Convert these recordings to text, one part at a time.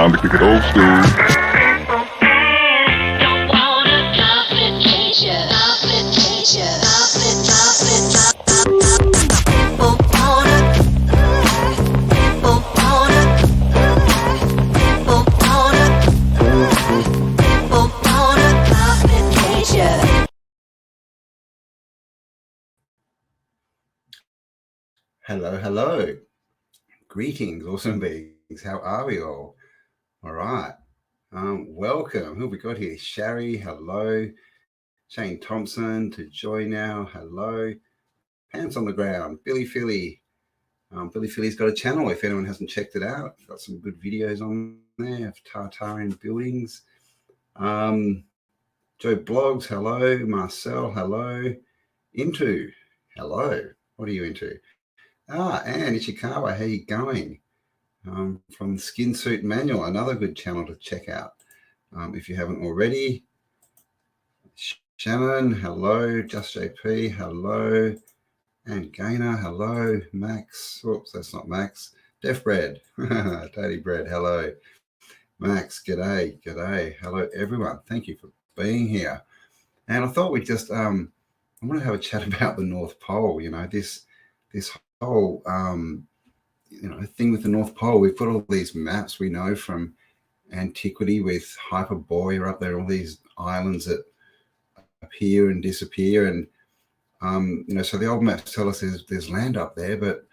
time to kick it old school. Hello, hello. Greetings, awesome beings. How are we all? All right. Welcome. Who have we got here? Shari, hello. Shane Thompson to join now. Hello. Pants on the ground. Billy Philly. Billy Philly's got a channel if anyone hasn't checked it out. Got some good videos on there of Tartarian buildings. Joe Blogs, hello. Marcel, hello. Into, hello. What are you into? Anne Ishikawa, how you going? From Skin Suit Manual, another good channel to check out if you haven't already. Shannon, hello. Just JP, hello. And Gainer, hello. Max, oops, that's not Max. Def Bread, Daddy Bread, hello. Max, g'day, g'day. Hello, everyone. Thank you for being here. And I thought we'd just, I want to have a chat about the North Pole, you know, this whole thing with the North Pole. We've got all these maps we know from antiquity with Hyperborea up there, all these islands that appear and disappear, and so the old maps tell us there's land up there, but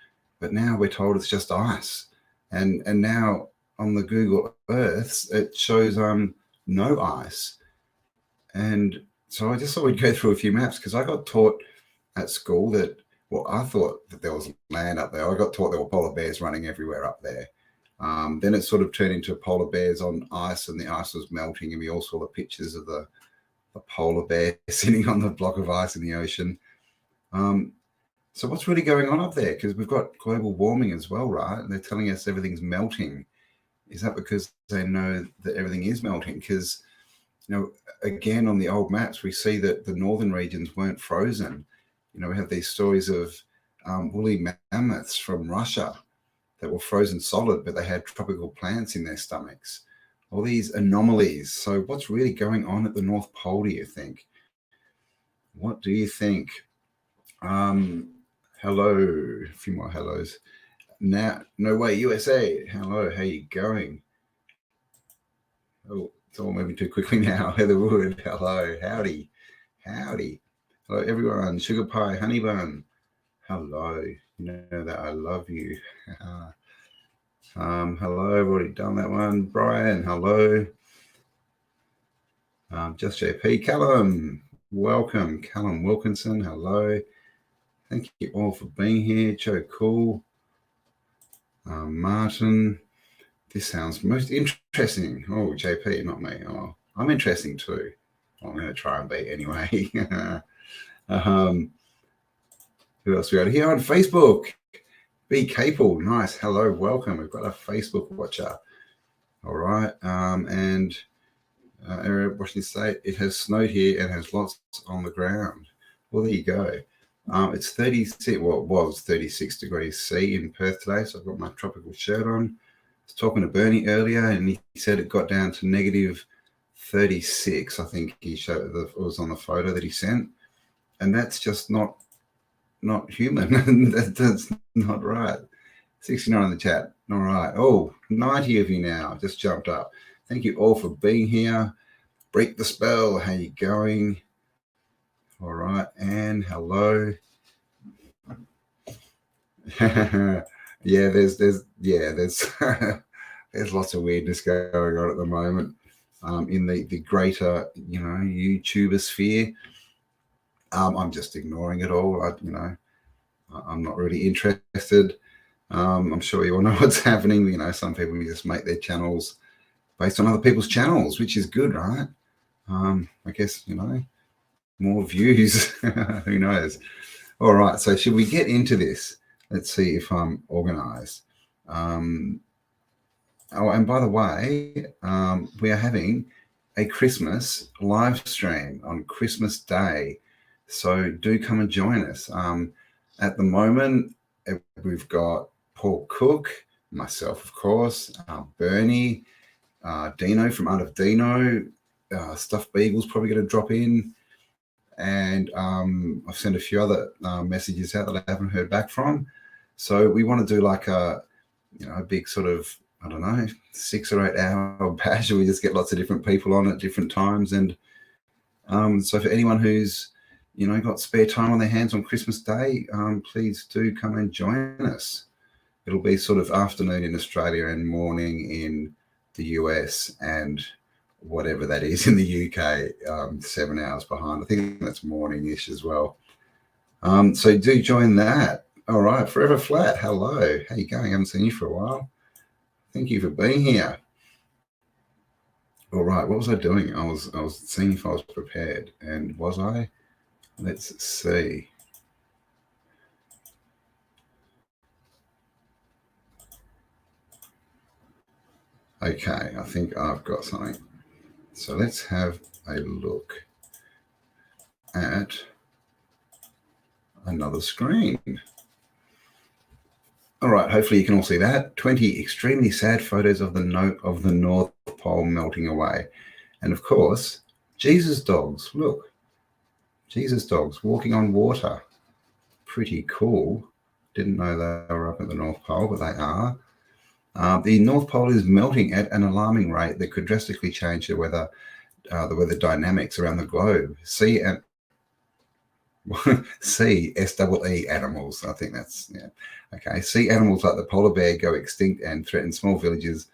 now we're told it's just ice, and now on the Google Earths it shows no ice. And so I just thought we'd go through a few maps, because I got taught at school that, well, I thought that there was land up there. I got taught there were polar bears running everywhere up there. Then it sort of turned into polar bears on ice, and the ice was melting, and we all saw the pictures of the polar bear sitting on the block of ice in the ocean. So what's really going on up there? Because we've got global warming as well, right? And they're telling us everything's melting. Is that because they know that everything is melting? Because, again, on the old maps, we see that the northern regions weren't frozen. We have these stories of woolly mammoths from Russia that were frozen solid, but they had tropical plants in their stomachs. All these anomalies. So what's really going on at the North Pole, do you think? What do you think? Hello. A few more hellos. Now, No Way USA. Hello, how you going? Oh, it's all moving too quickly now. Heather Wood. Hello. Howdy. Howdy. Hello, everyone. Sugar Pie, Honey Bun. Hello. You know that I love you. Hello. I've already done that one. Brian, hello. Just JP. Callum, welcome. Callum Wilkinson, hello. Thank you all for being here. Joe Cool. Martin. This sounds most interesting. Oh, JP, not me. Oh, I'm interesting too. Well, I'm going to try and be anyway. Who else we got here on Facebook? B Capel, nice. Hello, welcome. We've got a Facebook watcher. All right. And area of Washington State, it has snowed here and has lots on the ground. Well, there you go. It's 36. Well, it was 36 degrees C in Perth today, so I've got my tropical shirt on. I was talking to Bernie earlier, and he said it got down to negative 36. I think he showed it was on the photo that he sent. And that's just not human. That's not right. 69 in the chat. All right. Oh, 90 of you now. Just jumped up. Thank you all for being here. Break the spell. How you going? All right. Anne, hello. Yeah, there's there's lots of weirdness going on at the moment in the greater, YouTuber sphere. I'm just ignoring it all. I'm not really interested. I'm sure you all know what's happening. Some people just make their channels based on other people's channels, which is good, right? I guess, more views. Who knows? All right. So should we get into this? Let's see if I'm organized. Oh, and by the way, we are having a Christmas live stream on Christmas Day. So do come and join us. At the moment, we've got Paul Cook, myself, of course, Bernie, Dino from Art of Dino. Stuffed Beagle's probably going to drop in. And I've sent a few other messages out that I haven't heard back from. So we want to do like a big sort of, I don't know, 6 or 8 hour bash where we just get lots of different people on at different times. And so for anyone who's, got spare time on their hands on Christmas Day, please do come and join us. It'll be sort of afternoon in Australia and morning in the US and whatever that is in the UK, 7 hours behind. I think that's morning-ish as well. So do join that. All right, Forever Flat, hello. How you going? I haven't seen you for a while. Thank you for being here. All right, what was I doing? I was seeing if I was prepared, and was I? Let's see. Okay, I think I've got something. So let's have a look at another screen. All right, hopefully you can all see that. 20 extremely sad photos of the North Pole melting away. And of course, Jesus dogs. Look, Jesus dogs walking on water. Pretty cool. Didn't know they were up at the North Pole, but they are. The North Pole is melting at an alarming rate that could drastically change the weather dynamics around the globe. See SEE animals. I think that's, yeah. Okay. See animals like the polar bear go extinct and threaten small villages.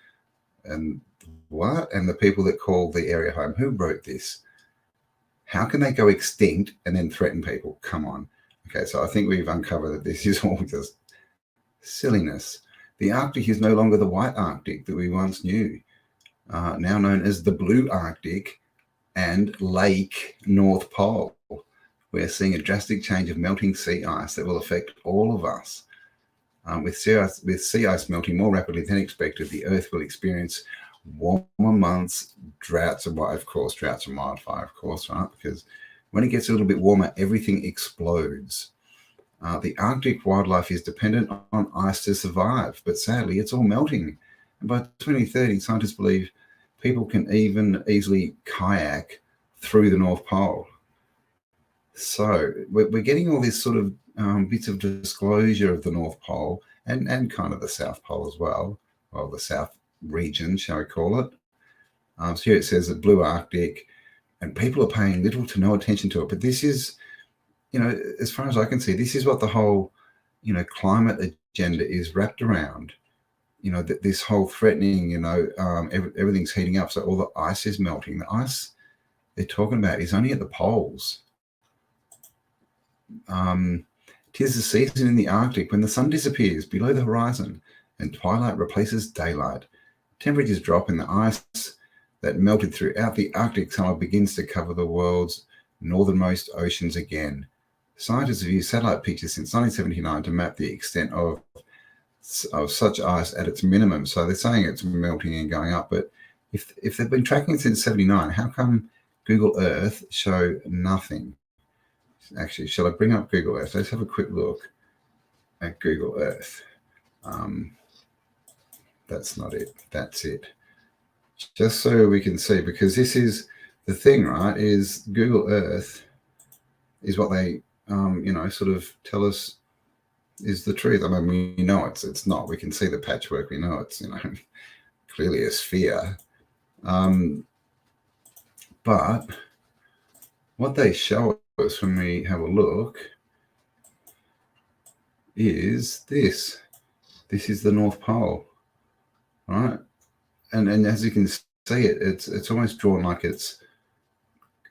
And what? And the people that call the area home. Who wrote this? How can they go extinct and then threaten people? Come on. Okay. So I think we've uncovered that this is all just silliness. The Arctic is no longer the white Arctic that we once knew, now known as the blue Arctic and Lake North Pole. We're seeing a drastic change of melting sea ice that will affect all of us. With sea ice melting more rapidly than expected, the Earth will experience warmer months, droughts and wildfire, of course, right? Because when it gets a little bit warmer, everything explodes. The Arctic wildlife is dependent on ice to survive, but sadly, it's all melting. And by 2030, scientists believe people can even easily kayak through the North Pole. So we're getting all this sort of bits of disclosure of the North Pole and kind of the South Pole as well, the South region, shall we call it. So here it says the blue Arctic, and people are paying little to no attention to it. But this is, as far as I can see, this is what the whole, climate agenda is wrapped around. This whole threatening, everything's heating up. So all the ice is melting. The ice they're talking about is only at the poles. 'Tis the season in the Arctic when the sun disappears below the horizon and twilight replaces daylight. Temperatures drop and the ice that melted throughout the Arctic summer begins to cover the world's northernmost oceans again. Scientists have used satellite pictures since 1979 to map the extent of such ice at its minimum. So they're saying it's melting and going up, but if they've been tracking it since 79, how come Google Earth show nothing? Actually, shall I bring up Google Earth? Let's have a quick look at Google Earth. That's not it. That's it. Just so we can see, because this is the thing, right? Is Google Earth is what they, sort of tell us is the truth. I mean, we know it's not. We can see the patchwork. We know it's, clearly a sphere. But what they show us when we have a look is this. This is the North Pole, right? And as you can see, it's almost drawn like it's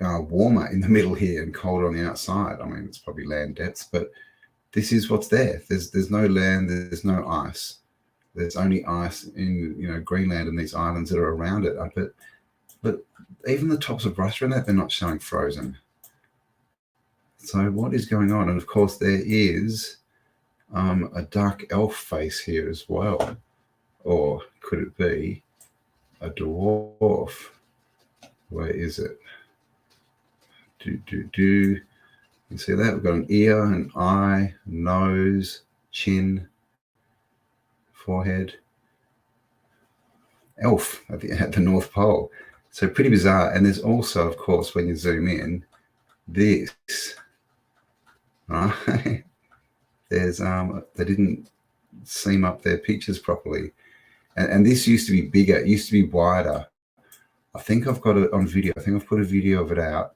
warmer in the middle here and colder on the outside. I mean, it's probably land depths, but this is what's there. There's no land. There's no ice. There's only ice in Greenland and these islands that are around it. But even the tops of Russia and that, they're not showing frozen. So what is going on? And of course, there is a dark elf face here as well. Or could it be a dwarf? Where is it? You see that? We've got an ear, an eye, nose, chin, forehead. elf at the North Pole. So pretty bizarre. And there's also, of course, when you zoom in, this, right? There's they didn't seam up their pictures properly, and this used to be bigger. It used to be wider. I think I've got it on video. I think I've put a video of it out,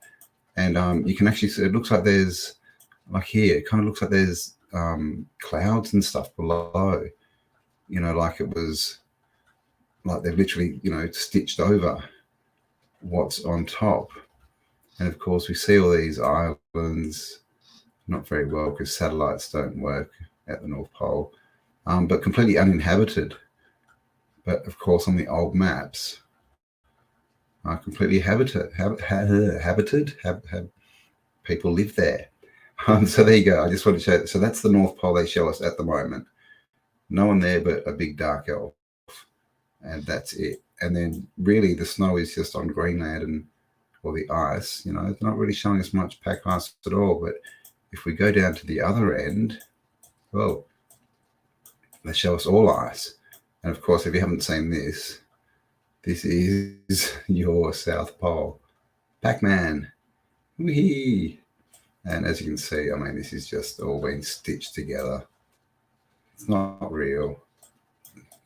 and you can actually see. It looks like there's, like here, it kind of looks like there's clouds and stuff below. You know, like it was, like they've literally, you know, stitched over what's on top. And of course, we see all these islands, not very well because satellites don't work at the North Pole, but completely uninhabited. But of course, on the old maps, are completely habited. People live there. So there you go. I just want to show. So that's the North Pole they show us at the moment. No one there but a big dark elf, and that's it. And then really the snow is just on Greenland and or the ice. You know, it's not really showing us much pack ice at all. But if we go down to the other end, well, they show us all ice. And of course, if you haven't seen this, this is your South Pole. Pac-Man. Whee! And as you can see, I mean, this is just all been stitched together. It's not real.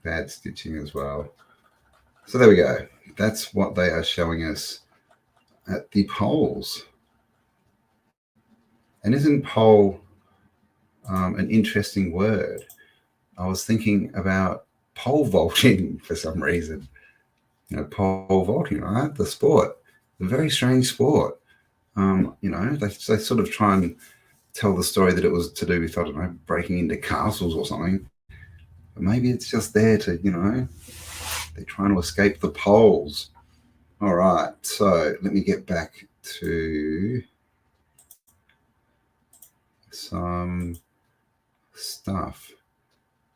Bad stitching as well. So there we go. That's what they are showing us at the poles. And isn't pole an interesting word? I was thinking about pole vaulting for some reason. You know, pole vaulting, right? The sport, a very strange sport. You know, they sort of try and tell the story that it was to do with, I don't know, breaking into castles or something. But maybe it's just there to, you know, they're trying to escape the poles. All right, so let me get back to some stuff.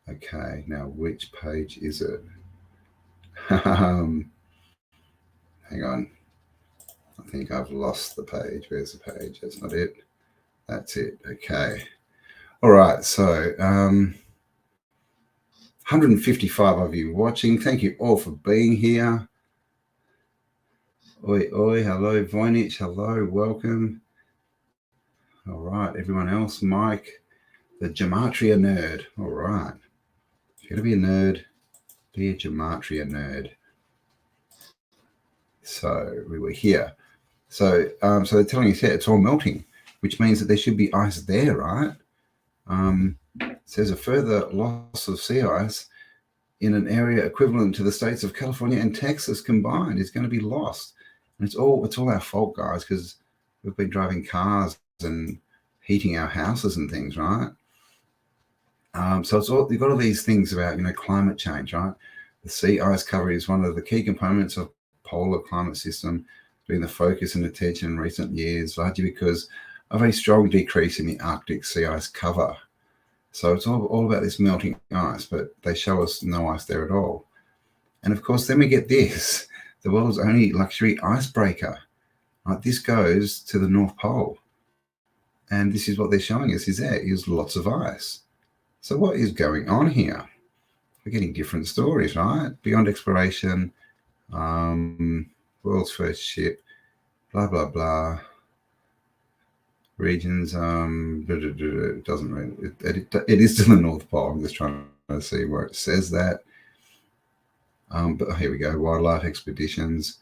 Okay, now which page is it? Hang on. I think I've lost the page. Where's the page? That's not it. That's it. Okay. All right. So 155 of you watching. Thank you all for being here. Oi, oi. Hello, Voynich. Hello. Welcome. All right. Everyone else. Mike, the gematria nerd. All right. If you're going to be a nerd, be a gematria nerd. So we were here. So so they're telling us here it's all melting, which means that there should be ice there, right? It says a further loss of sea ice in an area equivalent to the states of California and Texas combined is going to be lost. And it's all our fault, guys, because we've been driving cars and heating our houses and things, right? So it's all, you've got all these things about, you know, climate change, right? The sea ice cover is one of the key components of polar climate system, being the focus and attention in recent years, largely because of a strong decrease in the Arctic sea ice cover. So it's all about this melting ice, but they show us no ice there at all. And of course, then we get this, the world's only luxury icebreaker. Right? This goes to the North Pole. And this is what they're showing us, is there is lots of ice. So what is going on here? We're getting different stories, right? Beyond exploration, world's first ship, blah, blah, blah. Regions, it doesn't really, it is to the North Pole. I'm just trying to see where it says that. But here we go, wildlife expeditions,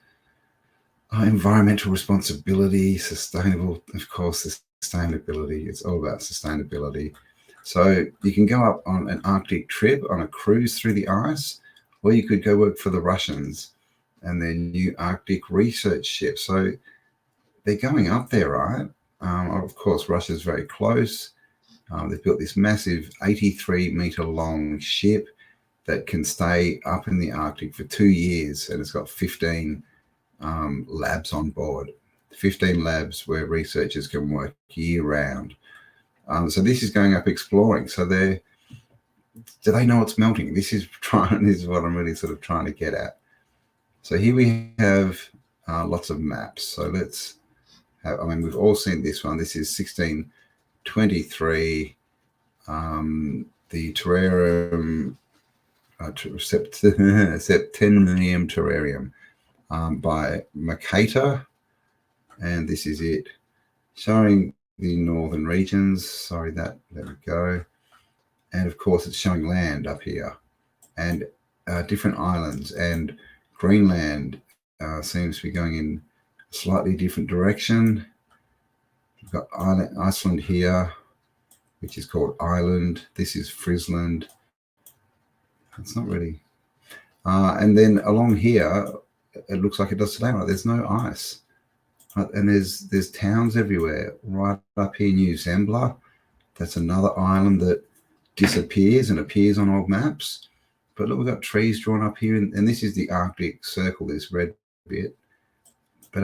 environmental responsibility, sustainable, of course, sustainability. It's all about sustainability. So you can go up on an Arctic trip on a cruise through the ice, or you could go work for the Russians and their new Arctic research ship. So they're going up there, right? Of course, Russia's very close. They've built this massive 83-meter long ship that can stay up in the Arctic for 2 years, and it's got 15 labs on board. 15 labs where researchers can work year-round. So this is going up exploring. So do they know it's melting? This is what I'm really sort of trying to get at. So here we have lots of maps. So let's have, I mean, we've all seen this one. This is 1623. The terrarium Septennium Terrarium by Mercator, and this is it, showing the northern regions. Sorry, there we go. And of course, it's showing land up here and different islands, and Greenland seems to be going in a slightly different direction. We've got Iceland here, which is called Ireland. This is Friesland. It's not really. And then along here, it looks like it does today. Right? There's no ice. Right? And there's towns everywhere. Right up here, New Zembla. That's another island that disappears and appears on old maps. But look, we've got trees drawn up here. And this is the Arctic Circle, this red bit. But,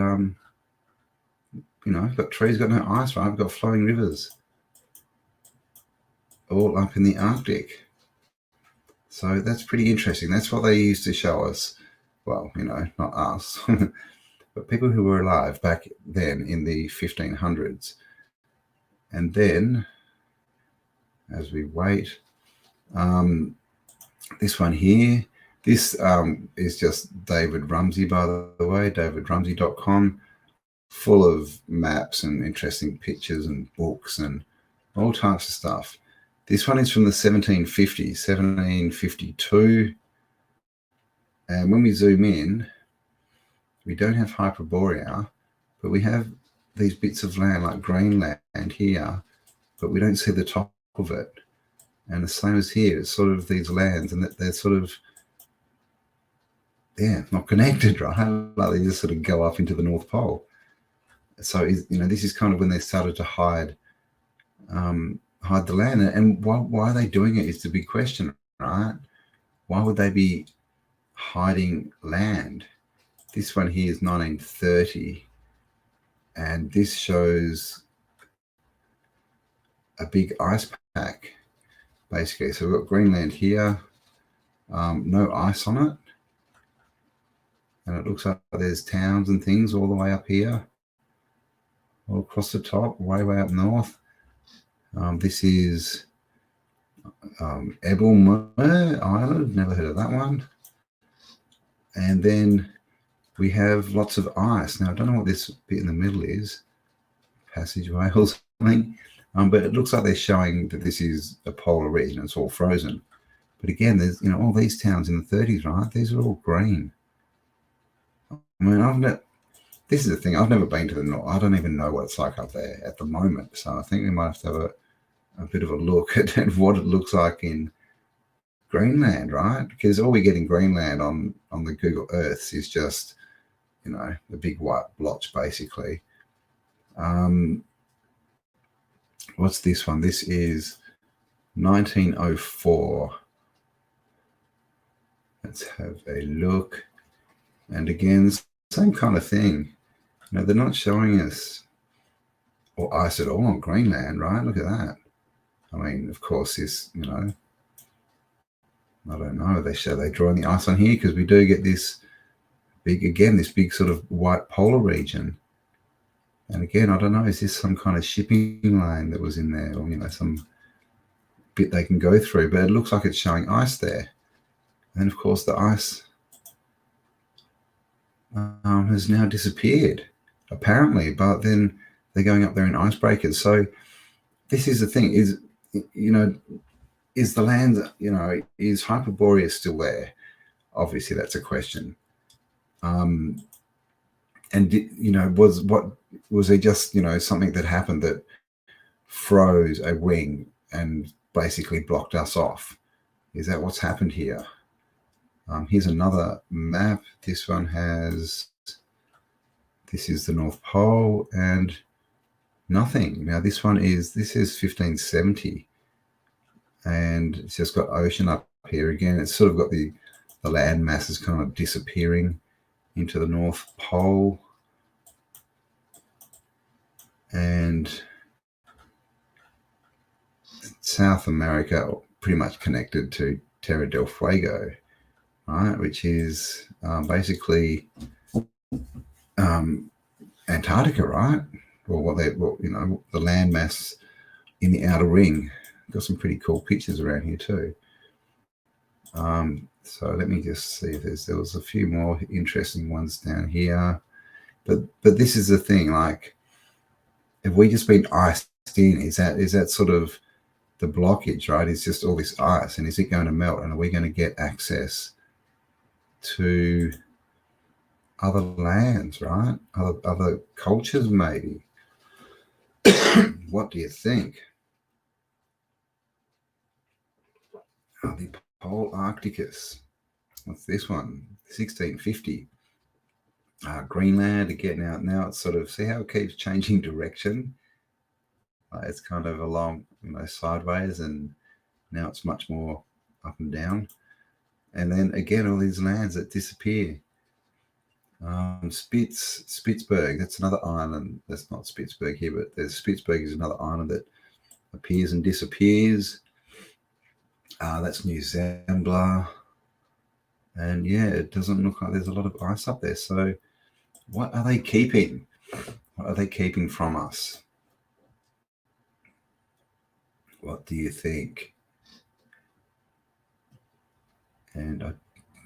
we've got trees, got no ice, right? We've got flowing rivers all up in the Arctic. So that's pretty interesting. That's what they used to show us. Well, not us, but people who were alive back then in the 1500s. And then, as we wait, this one here, this is just David Rumsey, by the way, davidrumsey.com, full of maps and interesting pictures and books and all types of stuff. This one is from the 1750s, 1752. And when we zoom in, we don't have Hyperborea, but we have these bits of land like Greenland here, but we don't see the top of it. And the same as here, it's sort of these lands, and they're sort of, not connected, right? Like they just sort of go up into the North Pole. So, this is kind of when they started to hide the land. And why are they doing it is the big question, right? Why would they be hiding land? This one here is 1930, and this shows a big ice pack, basically. So we've got Greenland here, no ice on it, and it looks like there's towns and things all the way up here, all across the top, way up north. This is Ebelmer Island, never heard of that one. And then we have lots of ice. Now, I don't know what this bit in the middle is, passageway or something, but it looks like they're showing that this is a polar region. It's all frozen. But again, there's, all these towns in the 30s, right? These are all green. I mean, this is the thing. I've never been to the north. I don't even know what it's like up there at the moment. So I think we might have to have a bit of a look at what it looks like in Greenland, right? Because all we get in Greenland on the Google Earths is just, the big white blotch, basically. What's this one? This is 1904. Let's have a look. And again, same kind of thing. They're not showing us or ice at all on Greenland, right? Look at that. I mean, of course, this, I don't know. They drawing the ice on here because we do get this big sort of white polar region. And again, I don't know, is this some kind of shipping lane that was in there, or, some bit they can go through, but it looks like it's showing ice there. And of course, the ice has now disappeared, apparently, but then they're going up there in icebreakers. So this is the thing, is the land, is Hyperborea still there? Obviously, that's a question. And, was there just, something that happened that froze a wing and basically blocked us off? Is that what's happened here? Here's another map. This is the North Pole and nothing. Now this is 1570, and it's just got ocean up here again. It's sort of got the land masses kind of disappearing into the North Pole. And South America pretty much connected to Terra del Fuego, right, which is basically Antarctica, right? Or the landmass in the outer ring. Got some pretty cool pictures around here too. So let me just see if there was a few more interesting ones down here. But this is the thing, like, have we just been iced in? Is that sort of the blockage, right? It's just all this ice, and is it going to melt? And are we going to get access to other lands, right? Other cultures, maybe? What do you think? The Pole Arcticus. What's this one? 1650. Greenland again. Now it's sort of, see how it keeps changing direction. It's kind of along, sideways, and now it's much more up and down. And then again, all these lands that disappear. Spitzberg, that's another island. That's not Spitzberg here, but there's Spitzberg is another island that appears and disappears. That's New Zambla. And yeah, it doesn't look like there's a lot of ice up there. So what are they keeping? What are they keeping from us? What do you think? And I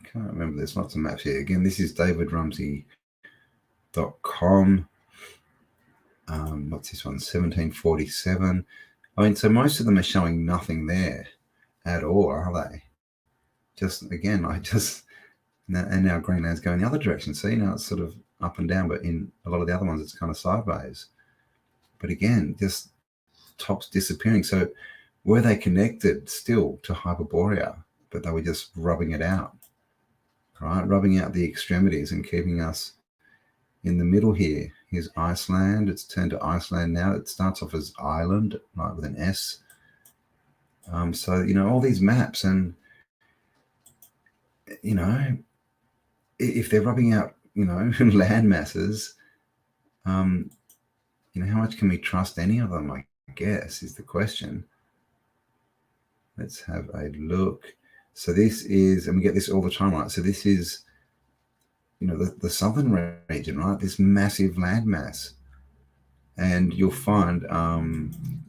can't remember. There's lots of maps here. Again, this is davidrumsey.com. What's this one? 1747. I mean, so most of them are showing nothing there at all, are they? Just, again, and now Greenland's going the other direction. See, now it's sort of up and down, but in a lot of the other ones, it's kind of sideways. But again, just tops disappearing. So were they connected still to Hyperborea, but they were just rubbing it out, right? Rubbing out the extremities and keeping us in the middle here. Here's Iceland. It's turned to Iceland now. It starts off as Island, right, with an S. So, all these maps, and, if they're rubbing out, land masses, how much can we trust any of them, I guess, is the question. Let's have a look. So this is, and we get this all the time, right? So this is, the southern region, right? This massive landmass. And you'll find,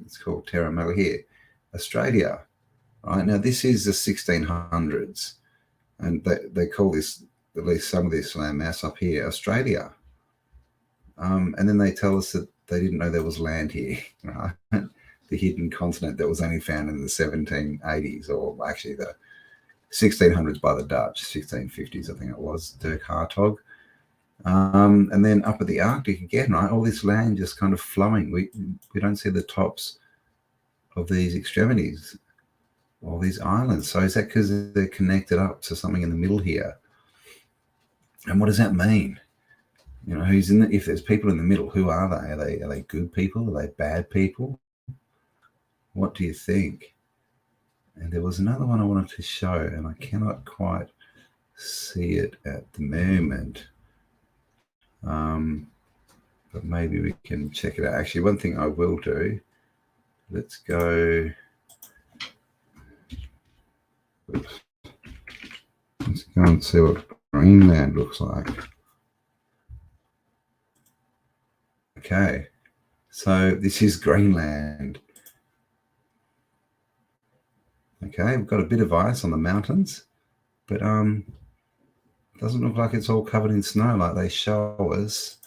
it's called Terra Mega here, Australia, right? Now, this is the 1600s. And they call this, at least some of this landmass up here, Australia. And then they tell us that they didn't know there was land here, right? The hidden continent that was only found in the 1780s, or actually the 1600s by the Dutch, 1650s, I think it was, Dirk Hartog. And then up at the Arctic again, right? All this land just kind of flowing. We don't see the tops of these extremities, all these islands. So is that because they're connected up to something in the middle here? And what does that mean? Who's in if there's people in the middle, who are they? Are they good people? Are they bad people? What do you think? And there was another one I wanted to show, and I cannot quite see it at the moment. But maybe we can check it out. Actually, one thing I will do, let's go. Let's go and see what Greenland looks like. Okay, so this is Greenland. Okay, we've got a bit of ice on the mountains, but it doesn't look like it's all covered in snow like they show us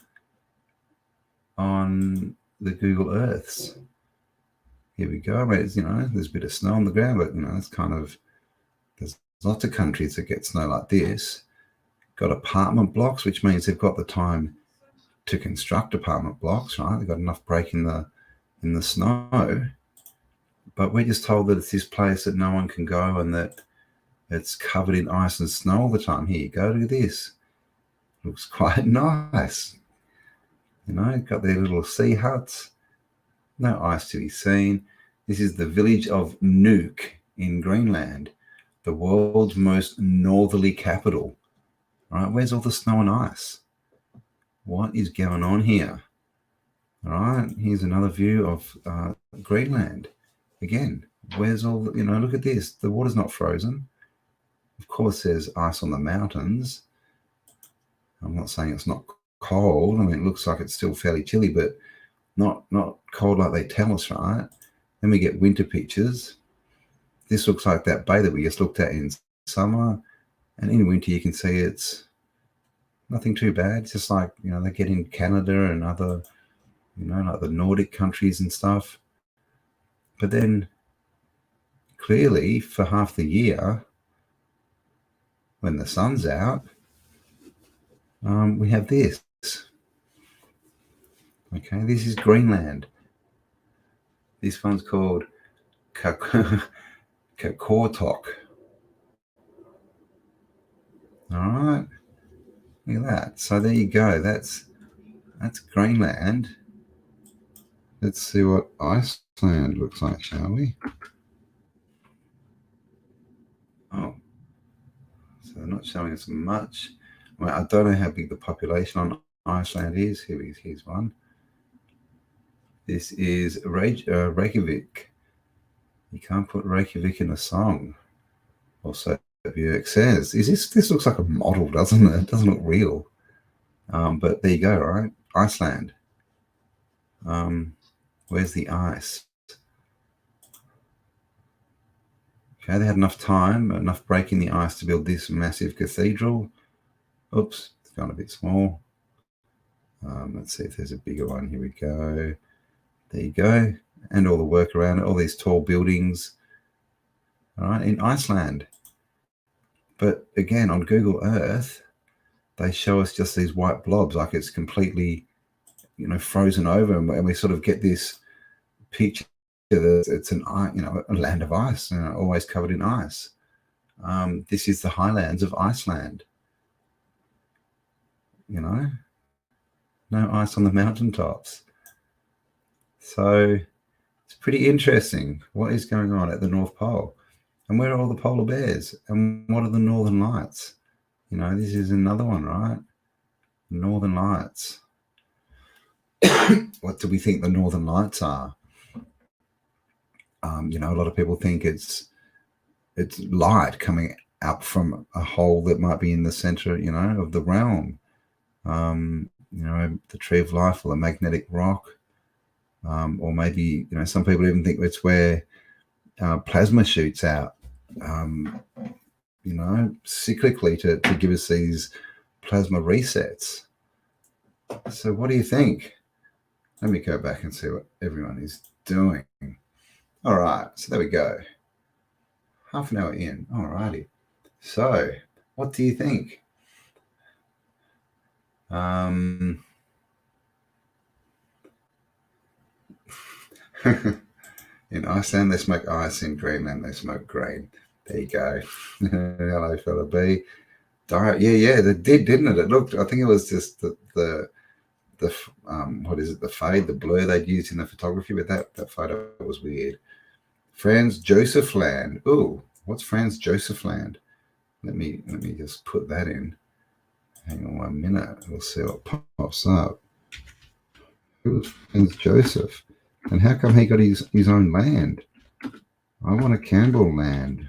on the Google Earths. Here we go. I mean, there's a bit of snow on the ground, but it's kind of, there's lots of countries that get snow like this. Got apartment blocks, which means they've got the time to construct apartment blocks, right? They've got enough break in the snow. But we're just told that it's this place that no one can go and that it's covered in ice and snow all the time. Here, go to this. Looks quite nice. Got their little sea huts. No ice to be seen. This is the village of Nuuk in Greenland, the world's most northerly capital. Right? Where's all the snow and ice? What is going on here? All right, here's another view of Greenland. Again, where's all the, look at this. The water's not frozen. Of course, there's ice on the mountains. I'm not saying it's not cold. I mean, it looks like it's still fairly chilly, but not cold like they tell us, right? Then we get winter pictures. This looks like that bay that we just looked at in summer, and in winter you can see it's nothing too bad. It's just like, they get in Canada and other, like the Nordic countries and stuff. But then clearly for half the year, when the sun's out, we have this. Okay, this is Greenland. This one's called Kakortok. All right, look at that. So there you go. That's Greenland. Let's see what Iceland looks like, shall we? Oh, so they're not showing us much. Well, I don't know how big the population on Iceland is. Here's one. This is Reykjavik. You can't put Reykjavik in a song. Also, it says, this looks like a model, doesn't it? It doesn't look real. But there you go, right? Iceland. Where's the ice? Okay, they had enough break in the ice to build this massive cathedral. Oops, it's gone a bit small. Let's see if there's a bigger one. Here we go. There you go. And all the work around it, all these tall buildings. All right, in Iceland. But again, on Google Earth, they show us just these white blobs, like it's completely, frozen over, and we sort of get this picture that it's a land of ice, always covered in ice. This is the highlands of Iceland. No ice on the mountaintops. So it's pretty interesting what is going on at the North Pole. And where are all the polar bears? And what are the northern lights? This is another one, right? Northern lights. What do we think the northern lights are? A lot of people think it's light coming out from a hole that might be in the center, of the realm. The tree of life or the magnetic rock. Or maybe, some people even think it's where plasma shoots out, cyclically to give us these plasma resets. So what do you think? Let me go back and see what everyone is doing. All right, so there we go. Half an hour in. All righty. So what do you think? In Iceland, they smoke ice. In Greenland, they smoke grain. There you go. Hello, fella B. Yeah, they did, didn't it? It looked. I think it was just the what is it? The fade, the blur they'd used in the photography, but that photo was weird. Franz Josef Land. Ooh, what's Franz Josef Land? Let me just put that in. Hang on 1 minute. We'll see what pops up. Who was Franz Josef? And how come he got his own land? I want a Cambell land.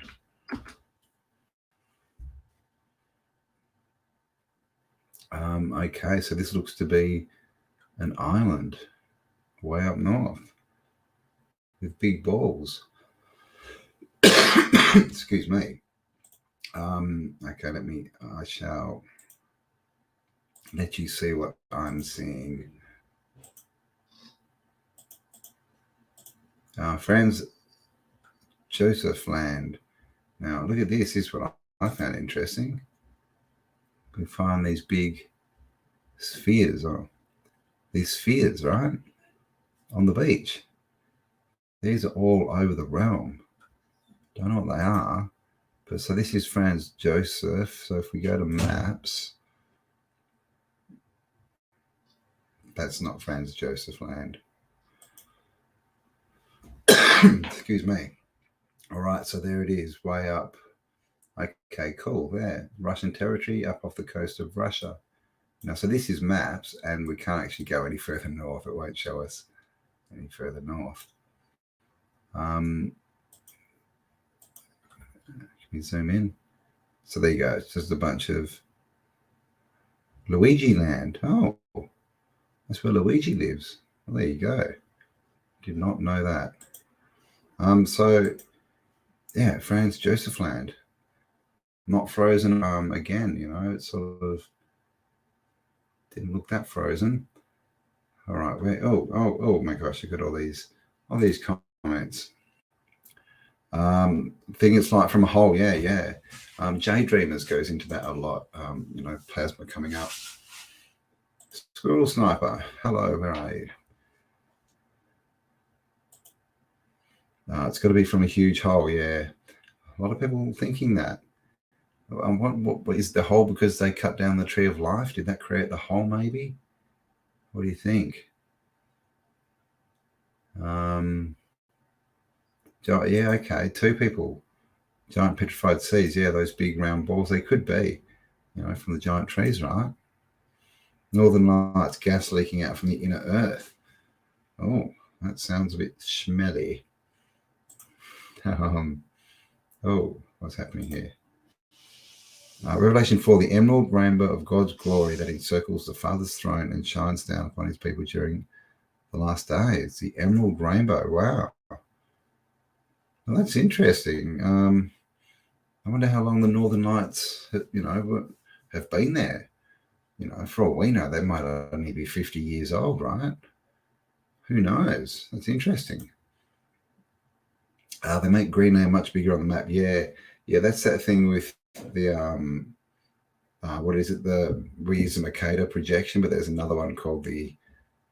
Okay, so this looks to be an island way up north with big balls. Excuse me. Okay, I shall let you see what I'm seeing. Franz Josef Land. Now, look at this. This is what I found interesting. We find these big spheres, right, on the beach. These are all over the realm. Don't know what they are, but so this is Franz Josef. So if we go to maps, that's not Franz Josef Land. Excuse me. All right, so there it is, way up. Okay, cool. There, Russian territory up off the coast of Russia. Now, so this is maps, and we can't actually go any further north. It won't show us any further north. Can we zoom in? So there you go. It's just a bunch of Luigi land. Oh, that's where Luigi lives. Well, there you go. Did not know that. So yeah, Franz Josef Land. not frozen again, you know, it sort of didn't look that frozen. All right, oh my gosh, I got all these comments. Thing it's like from a hole, yeah. J Dreamers goes into that a lot. You know, plasma coming up. Squirrel Sniper, hello, where are you? It's got to be from a huge hole, yeah. A lot of people thinking that. What is the hole because they cut down the tree of life? Did that create the hole, maybe? What do you think? Yeah, okay, 2 people. Giant petrified seas, yeah, those big round balls, they could be, you know, from the giant trees, right? Northern Lights, gas leaking out from the inner Earth. Oh, that sounds a bit schmelly. Oh, what's happening here? Revelation 4, the emerald rainbow of God's glory that encircles the Father's throne and shines down upon his people during the last days. The emerald rainbow, wow. Well, that's interesting. I wonder how long the Northern Lights, you know, have been there. You know, for all we know, they might only be 50 years old, right? Who knows? That's interesting. They make Greenland much bigger on the map. Yeah, that's that thing with the what is it? We use the Mercator projection, but there's another one called the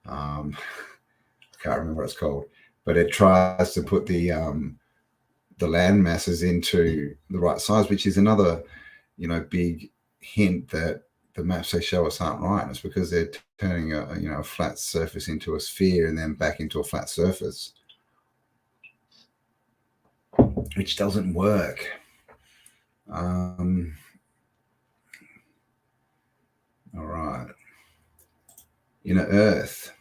I can't remember what it's called, but it tries to put the land masses into the right size, which is another, you know, big hint that the maps they show us aren't right. It's because they're turning a flat surface into a sphere and then back into a flat surface, which doesn't work. All right. Inner Earth.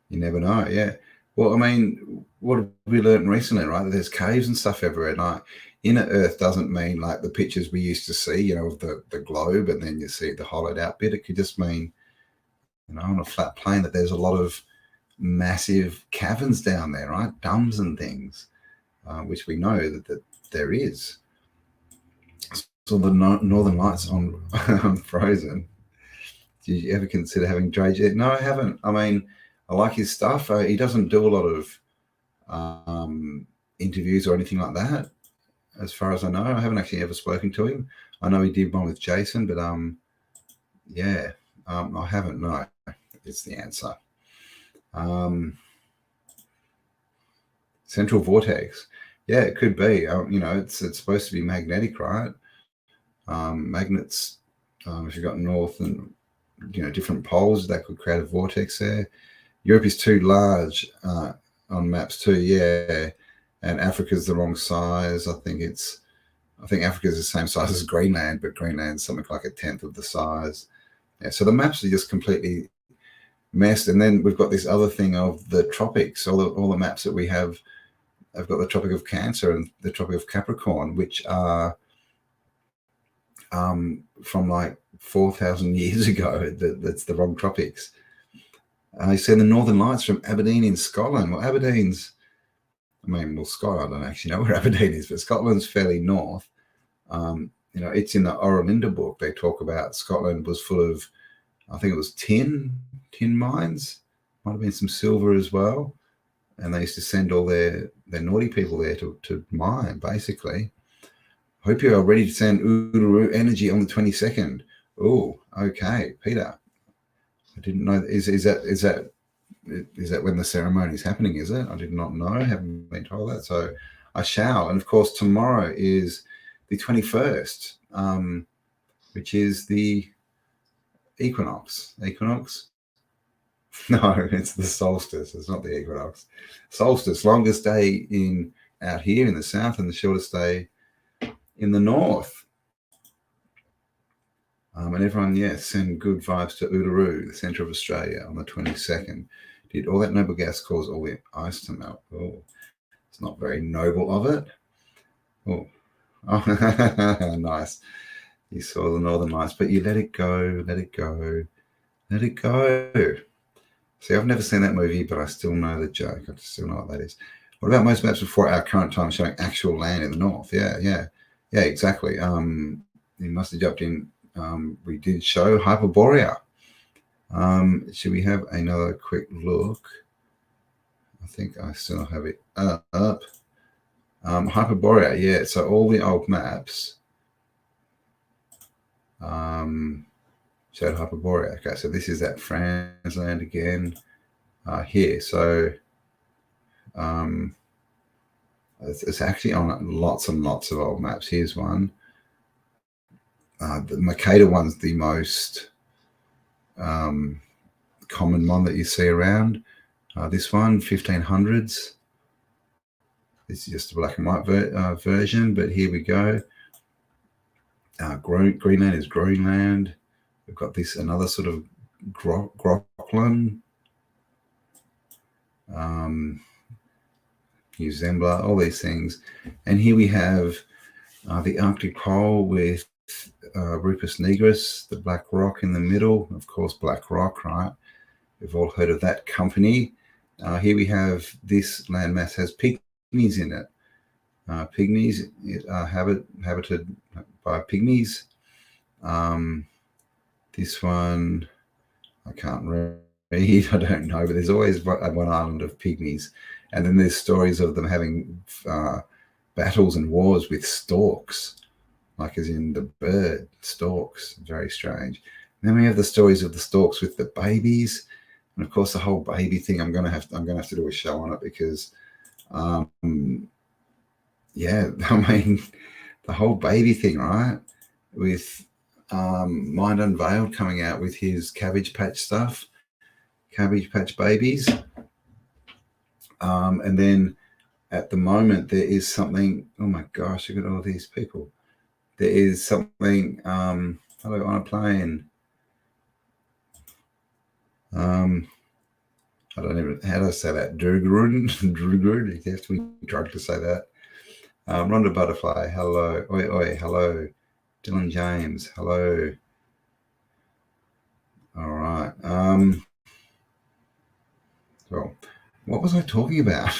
You never know, yeah. Well, I mean, what have we learned recently, right? There's caves and stuff everywhere. Like, inner Earth doesn't mean like the pictures we used to see, you know, of the globe, and then you see the hollowed out bit. It could just mean, you know, on a flat plane that there's a lot of massive caverns down there, right? Domes and things, which we know that there is. So the Northern Lights on Frozen. Did you ever consider having Drake? No, I haven't. I mean, I like his stuff. He doesn't do a lot of interviews or anything like that, as far as I know. I haven't actually ever spoken to him. I know he did one with Jason, but yeah, I haven't. No, it's the answer. Central vortex. Yeah, it could be. You know, it's supposed to be magnetic, right? Magnets. If you've got north and, you know, different poles, that could create a vortex there. Europe is too large on maps too, yeah. And Africa's the wrong size. I think Africa's the same size as Greenland, but Greenland's something like 1/10 of the size. Yeah, so the maps are just completely messed. And then we've got this other thing of the tropics. All the maps that we have got the Tropic of Cancer and the Tropic of Capricorn, which are from like 4,000 years ago. That's the wrong tropics. You see the Northern Lights from Aberdeen in Scotland. Well, Scotland, I don't actually know where Aberdeen is, but Scotland's fairly north. You know, it's in the Oralinda book. They talk about Scotland was full of, I think it was tin mines. Might have been some silver as well. And they used to send all their naughty people there to mine, basically. Hope you are ready to send Uluru energy on the 22nd. Oh, okay, Peter. I didn't know. Is that when the ceremony is happening? Is it? I did not know. I haven't been told that. So I shall. And of course, tomorrow is the 21st, which is the equinox. Equinox? No, it's the solstice. It's not the equinox. Solstice, longest day out here in the south, and the shortest day in the north. And everyone, yes, send good vibes to Uluru, the centre of Australia, on the 22nd. Did all that noble gas cause all the ice to melt? Oh, it's not very noble of it. Oh, nice. You saw the Northern Lights, but you let it go, let it go, let it go. See, I've never seen that movie, but I still know the joke. I still know what that is. What about most maps before our current time showing actual land in the north? Yeah, exactly. he must have jumped in. We did show Hyperborea. Should we have another quick look? I think I still have it up. Hyperborea, yeah. So all the old maps showed Hyperborea. Okay, so this is that Franzland again here. So it's actually on lots and lots of old maps. Here's one. The Mercator one's the most common one that you see around. This one, 1500s. This is just a black and white version, but here we go. Greenland is Greenland. We've got this another sort of Grockland, New Zembla, all these things. And here we have the Arctic Pole with Rupus nigris, the black rock in the middle. Of course, black rock, right? We've all heard of that company. Here we have this landmass has pygmies in it. Pygmies are habited by pygmies. This one, I can't read, I don't know, but there's always one island of pygmies. And then there's stories of them having battles and wars with storks, like as in the bird, storks, very strange. And then we have the stories of the storks with the babies. And of course, the whole baby thing, I'm gonna have to do a show on it because yeah, I mean, the whole baby thing, right? With Mind Unveiled coming out with his Cabbage Patch stuff, Cabbage Patch Babies. And then at the moment, there is something, oh my gosh, look at all these people. There is something, hello, on a plane. I don't even, how do I say that? Drugrud, you have to be drunk to say that. Rhonda Butterfly, hello. Oi, oi, hello. Dylan James, hello. All right. Well, what was I talking about?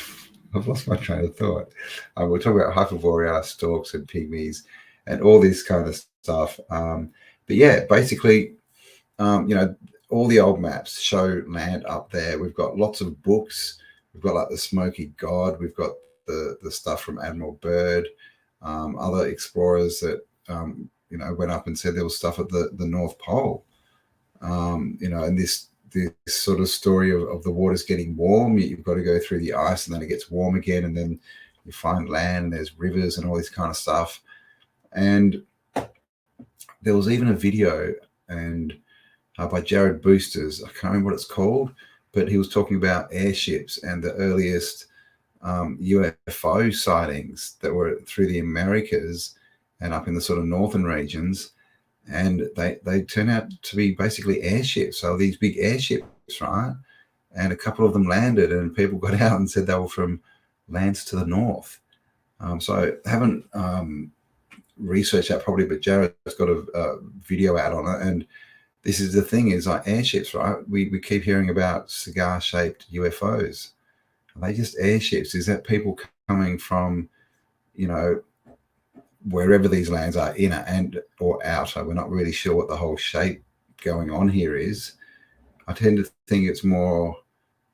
I've lost my train of thought. We're talking about Hyperborea, storks and pygmies and all this kind of stuff. But yeah, basically, all the old maps show land up there. We've got lots of books. We've got like the Smoky God. We've got the stuff from Admiral Byrd, other explorers that went up and said there was stuff at the North Pole. And this sort of story of the waters getting warm. You've got to go through the ice, and then it gets warm again, and then you find land, and there's rivers and all this kind of stuff. And there was even a video by Jared Boosters. I can't remember what it's called, but he was talking about airships and the earliest UFO sightings that were through the Americas and up in the sort of northern regions. And they turn out to be basically airships. So these big airships, right? And a couple of them landed, and people got out and said they were from lands to the north. So I haven't researched that probably, but Jared's got a video out on it. And this is the thing is like airships, right? We keep hearing about cigar-shaped UFOs. Are they just airships? Is that people coming from, wherever these lands are, inner and or outer? We're not really sure what the whole shape going on here is. I tend to think it's more,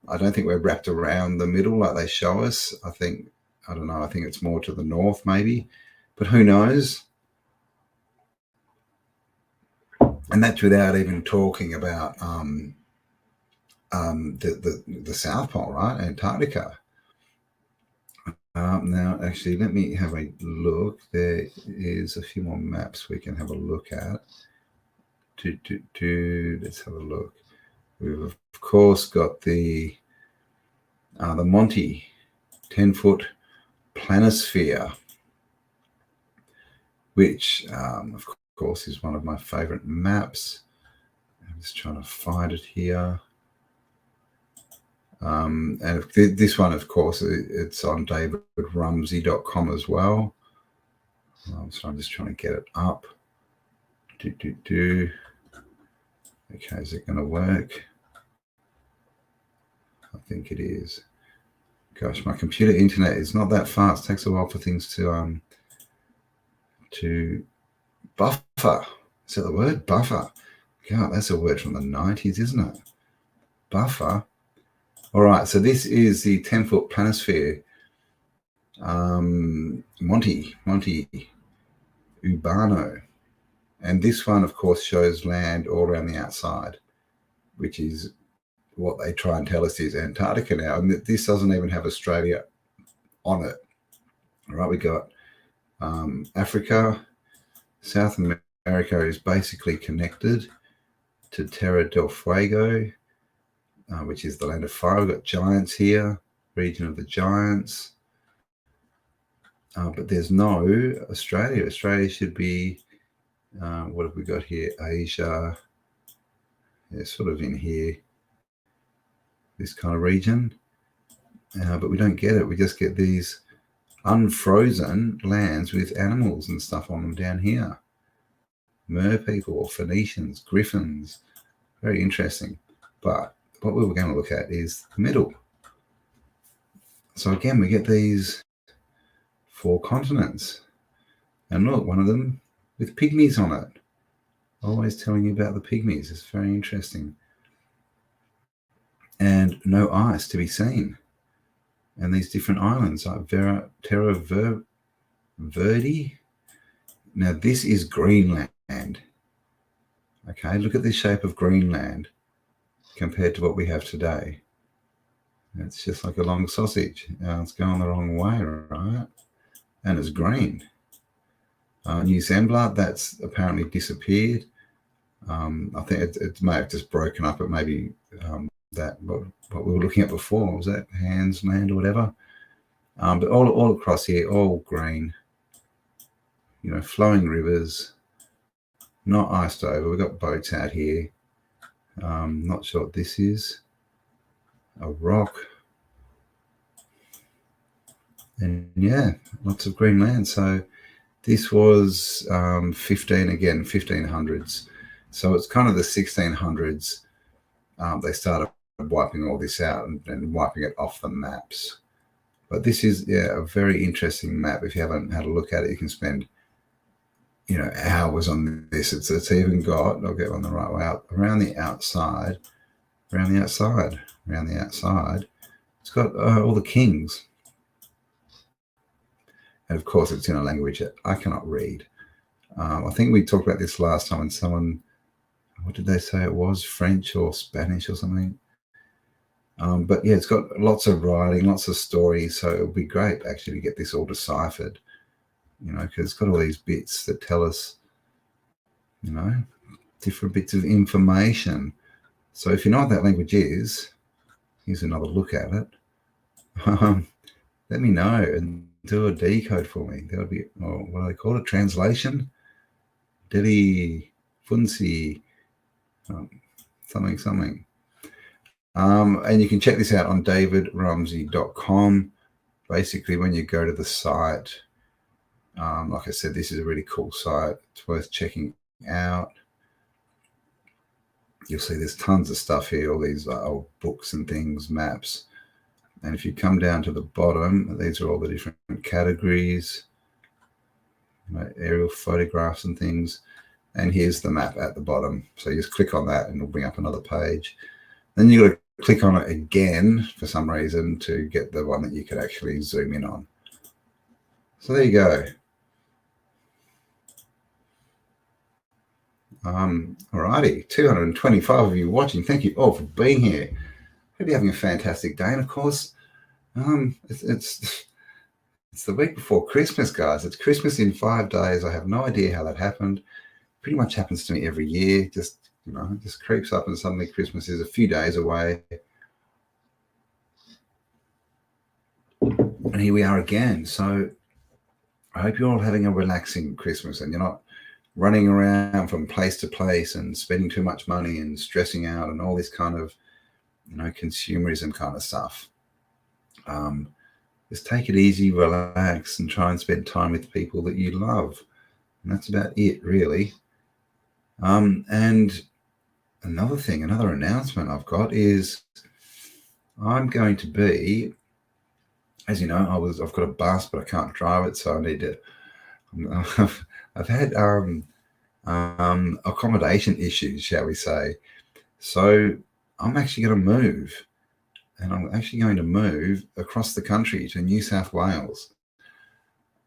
I don't think we're wrapped around the middle like they show us. I think it's more to the north maybe, but who knows? And that's without even talking about the South Pole, right? Antarctica. Now, actually, let me have a look. There is a few more maps we can have a look at. Let's have a look. We've of course got the Monty 10-foot planisphere, which of course is one of my favorite maps. I'm just trying to find it here. And this one, of course, it's on davidrumsey.com as well. So I'm just trying to get it up. Okay, is it going to work? I think it is. Gosh, my computer internet is not that fast. It takes a while for things to buffer Is that the word? Buffer. God, that's a word from the 90s, isn't it? Buffer. All right, so this is the 10-foot planisphere. Monte Urbano. And this one, of course, shows land all around the outside, which is what they try and tell us is Antarctica now. And this doesn't even have Australia on it. All right, we got Africa. South America is basically connected to Terra del Fuego, which is the land of fire. We've got giants here, region of the giants. But there's no Australia. Australia should be, what have we got here? Asia. Yeah, sort of in here, this kind of region. But we don't get it. We just get these unfrozen lands with animals and stuff on them down here. Mer people or Phoenicians, Griffins. Very interesting. But what we were going to look at is the middle. So again, we get these 4 continents. And look, one of them with pygmies on it. Always telling you about the pygmies. It's very interesting. And no ice to be seen. And these different islands like Terra Verde. Now this is Greenland. Okay, look at the shape of Greenland compared to what we have today. It's just like a long sausage. It's going the wrong way, right? And it's green. New Zembla, that's apparently disappeared. I think it may have just broken up. It may be that what we were looking at before. Was that Hans Land or whatever? But all across here, all green. You know, flowing rivers, not iced over. We've got boats out here. Not sure what this is. A rock. And yeah, lots of green land. So this was 1500s. So it's kind of the 1600s. They started wiping all this out and wiping it off the maps. But this is, yeah, a very interesting map. If you haven't had a look at it, you can spend, you know, hours on this. It's even got, I'll get on the right way out, around the outside, it's got all the kings. And of course, it's in a language that I cannot read. I think we talked about this last time, and someone, what did they say it was? French or Spanish or something? But yeah, it's got lots of writing, lots of stories. So it'll be great actually to get this all deciphered, you know, because it's got all these bits that tell us, you know, different bits of information. So if you know what that language is, here's another look at it. Let me know and do a decode for me. That would be, oh, what do they call it? Translation? Deli Funsi, something. And you can check this out on davidrumsey.com. Basically, when you go to the site, like I said, this is a really cool site. It's worth checking out. You'll see there's tons of stuff here, all these old books and things, maps. And if you come down to the bottom, these are all the different categories, you know, aerial photographs and things. And here's the map at the bottom. So you just click on that and it'll bring up another page. Then you've got to click on it again for some reason to get the one that you can actually zoom in on. So there you go. Alrighty, 225 of you watching. Thank you all for being here. Hope you're having a fantastic day. And of course, it's the week before Christmas, guys. It's Christmas in 5 days. I have no idea how that happened. Pretty much happens to me every year. Just, you know, it just creeps up and suddenly Christmas is a few days away. And here we are again. So I hope you're all having a relaxing Christmas and you're not running around from place to place and spending too much money and stressing out and all this kind of, you know, consumerism kind of stuff. Just take it easy, relax, and try and spend time with people that you love. And that's about it, really. And another announcement I've got is I'm going to be, as you know, I've got a bus, but I can't drive it, so I need to. I've had accommodation issues, shall we say. So I'm actually going to move, and I'm actually going to move across the country to New South Wales.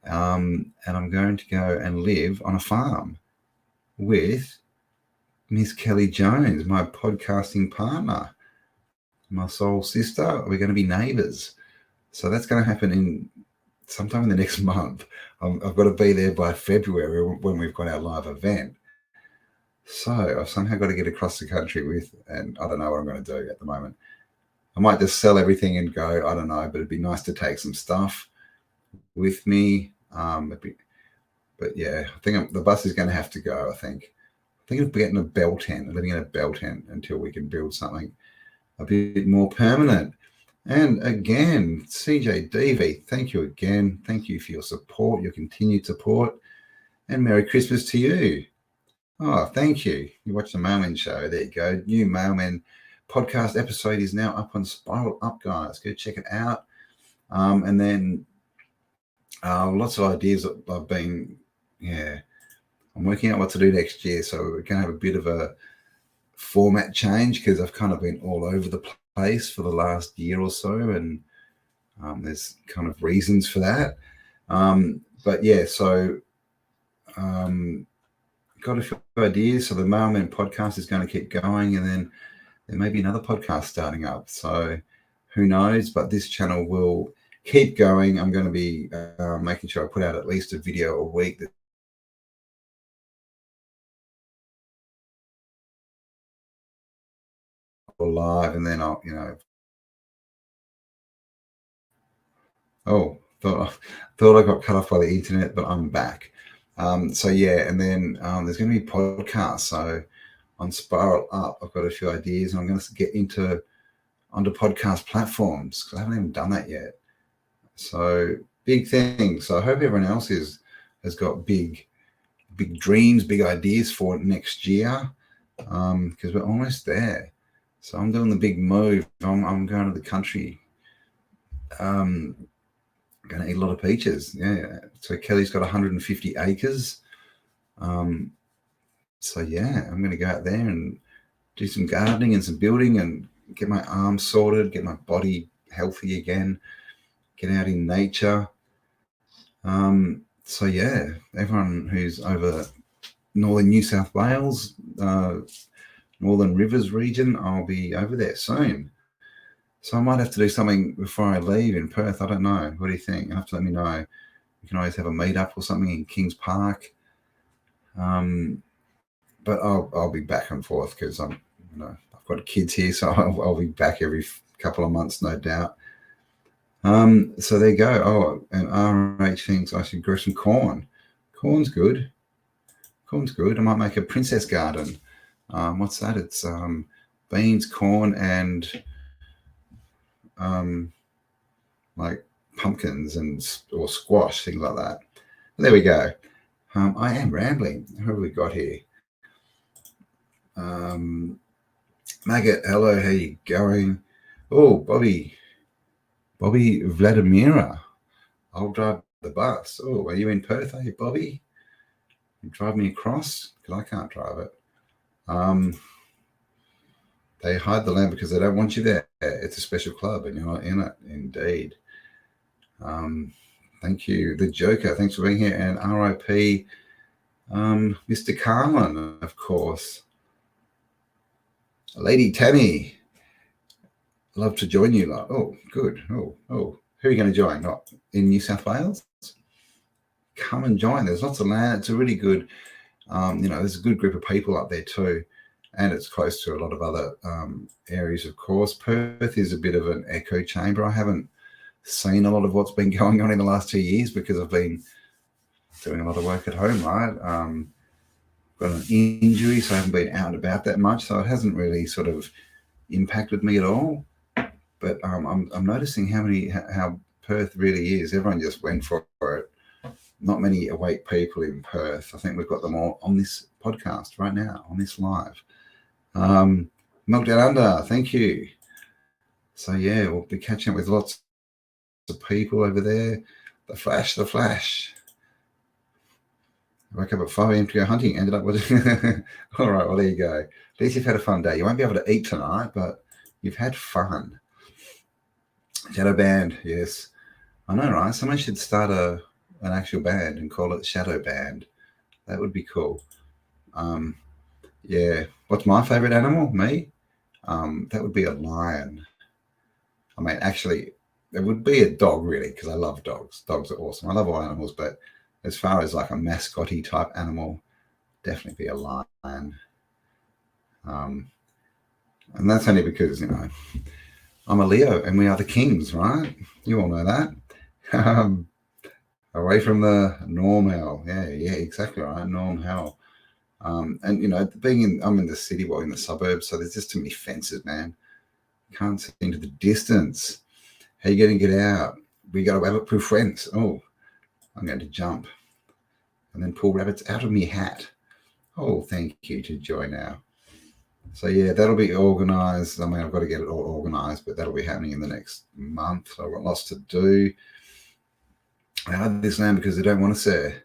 And I'm going to go and live on a farm with Miss Kelly Jones, my podcasting partner, my soul sister. We're going to be neighbours. So that's going to happen in sometime in the next month. I've got to be there by February when we've got our live event. So I've somehow got to get across the country with, and I don't know what I'm going to do at the moment. I might just sell everything and go, I don't know, but it'd be nice to take some stuff with me. But yeah, I think the bus is going to have to go, I think of getting a bell tent, living in a bell tent until we can build something a bit more permanent. And again, CJ DV, thank you again. Thank you for your support, your continued support, and Merry Christmas to you. Oh, thank you. You watched the Mailman show. There you go. New Mailman podcast episode is now up on Spiral Up, guys. Go check it out. And then lots of ideas that I've been, I'm working out what to do next year. So we're going to have a bit of a format change because I've kind of been all over the place for the last year or so. And there's kind of reasons for that. But yeah, so got a few ideas. So the Mailman podcast is going to keep going, and then there may be another podcast starting up. So who knows? But this channel will keep going. I'm going to be making sure I put out at least a video a week that live, and then I'll, thought I got cut off by the internet, but I'm back. So yeah, and then there's going to be podcasts. So on Spiral Up, I've got a few ideas, and I'm going to get onto podcast platforms because I haven't even done that yet. So big things. So I hope everyone else has got big dreams, big ideas for next year, because we're almost there. So I'm doing the big move. I'm going to the country. Going to eat a lot of peaches. Yeah. So Kelly's got 150 acres. So yeah, I'm going to go out there and do some gardening and some building and get my arms sorted, get my body healthy again, get out in nature. So yeah, everyone who's over northern New South Wales, Northern Rivers region, I'll be over there soon. So I might have to do something before I leave in Perth. I don't know. What do you think? You'll have to let me know. You can always have a meetup or something in Kings Park. But I'll be back and forth because I've got kids here, so I'll be back every couple of months, no doubt. So there you go. Oh, and RH thinks I should grow some corn. Corn's good. I might make a princess garden. What's that? It's beans, corn, and like pumpkins or squash, things like that. There we go. I am rambling. Who have we got here? Maggot, hello, how you going? Oh, Bobby Vladimira. I'll drive the bus. Oh, are you in Perth, are you, Bobby? You drive me across? Because I can't drive it. They hide the land because they don't want you there. It's a special club and you're not in it, indeed. Thank you. The Joker, thanks for being here. And RIP, Mr. Carlin, of course. Lady Tammy, love to join you. Oh, good. Oh, who are you going to join? Not in New South Wales? Come and join. There's lots of land. It's a really good, there's a good group of people up there too. And it's close to a lot of other areas, of course. Perth is a bit of an echo chamber. I haven't seen a lot of what's been going on in the last 2 years because I've been doing a lot of work at home, right? Got an injury, so I haven't been out and about that much. So it hasn't really sort of impacted me at all. But I'm noticing how Perth really is. Everyone just went for it. Not many awake people in Perth. I think we've got them all on this podcast right now, on this live. Milk Down Under, thank you. So yeah, we'll be catching up with lots of people over there. The Flash. I woke up at 5 a.m. to go hunting. Ended up with. All right, well, there you go. At least you've had a fun day. You won't be able to eat tonight, but you've had fun. Shadow band, yes. I know, right? Someone should start an actual band and call it Shadow Band. That would be cool. Yeah. What's my favorite animal? Me? That would be a lion. I mean, actually, it would be a dog, really, because I love dogs. Dogs are awesome. I love all animals, but as far as like a mascotty type animal, definitely be a lion. And that's only because, you know, I'm a Leo and we are the kings, right? You all know that. Away from the norm hell. Yeah, exactly right. Norm hell. And you know, I'm in the city, well, in the suburbs, so there's just too many fences, man. Can't see into the distance. How you going to get out? We got to rabbit-proof friends. Oh, I'm going to jump and then pull rabbits out of me hat. Oh, thank you to Joy now. So yeah, that'll be organised. I mean, I've got to get it all organised, but that'll be happening in the next month. So I've got lots to do. I had this land because they don't want to say.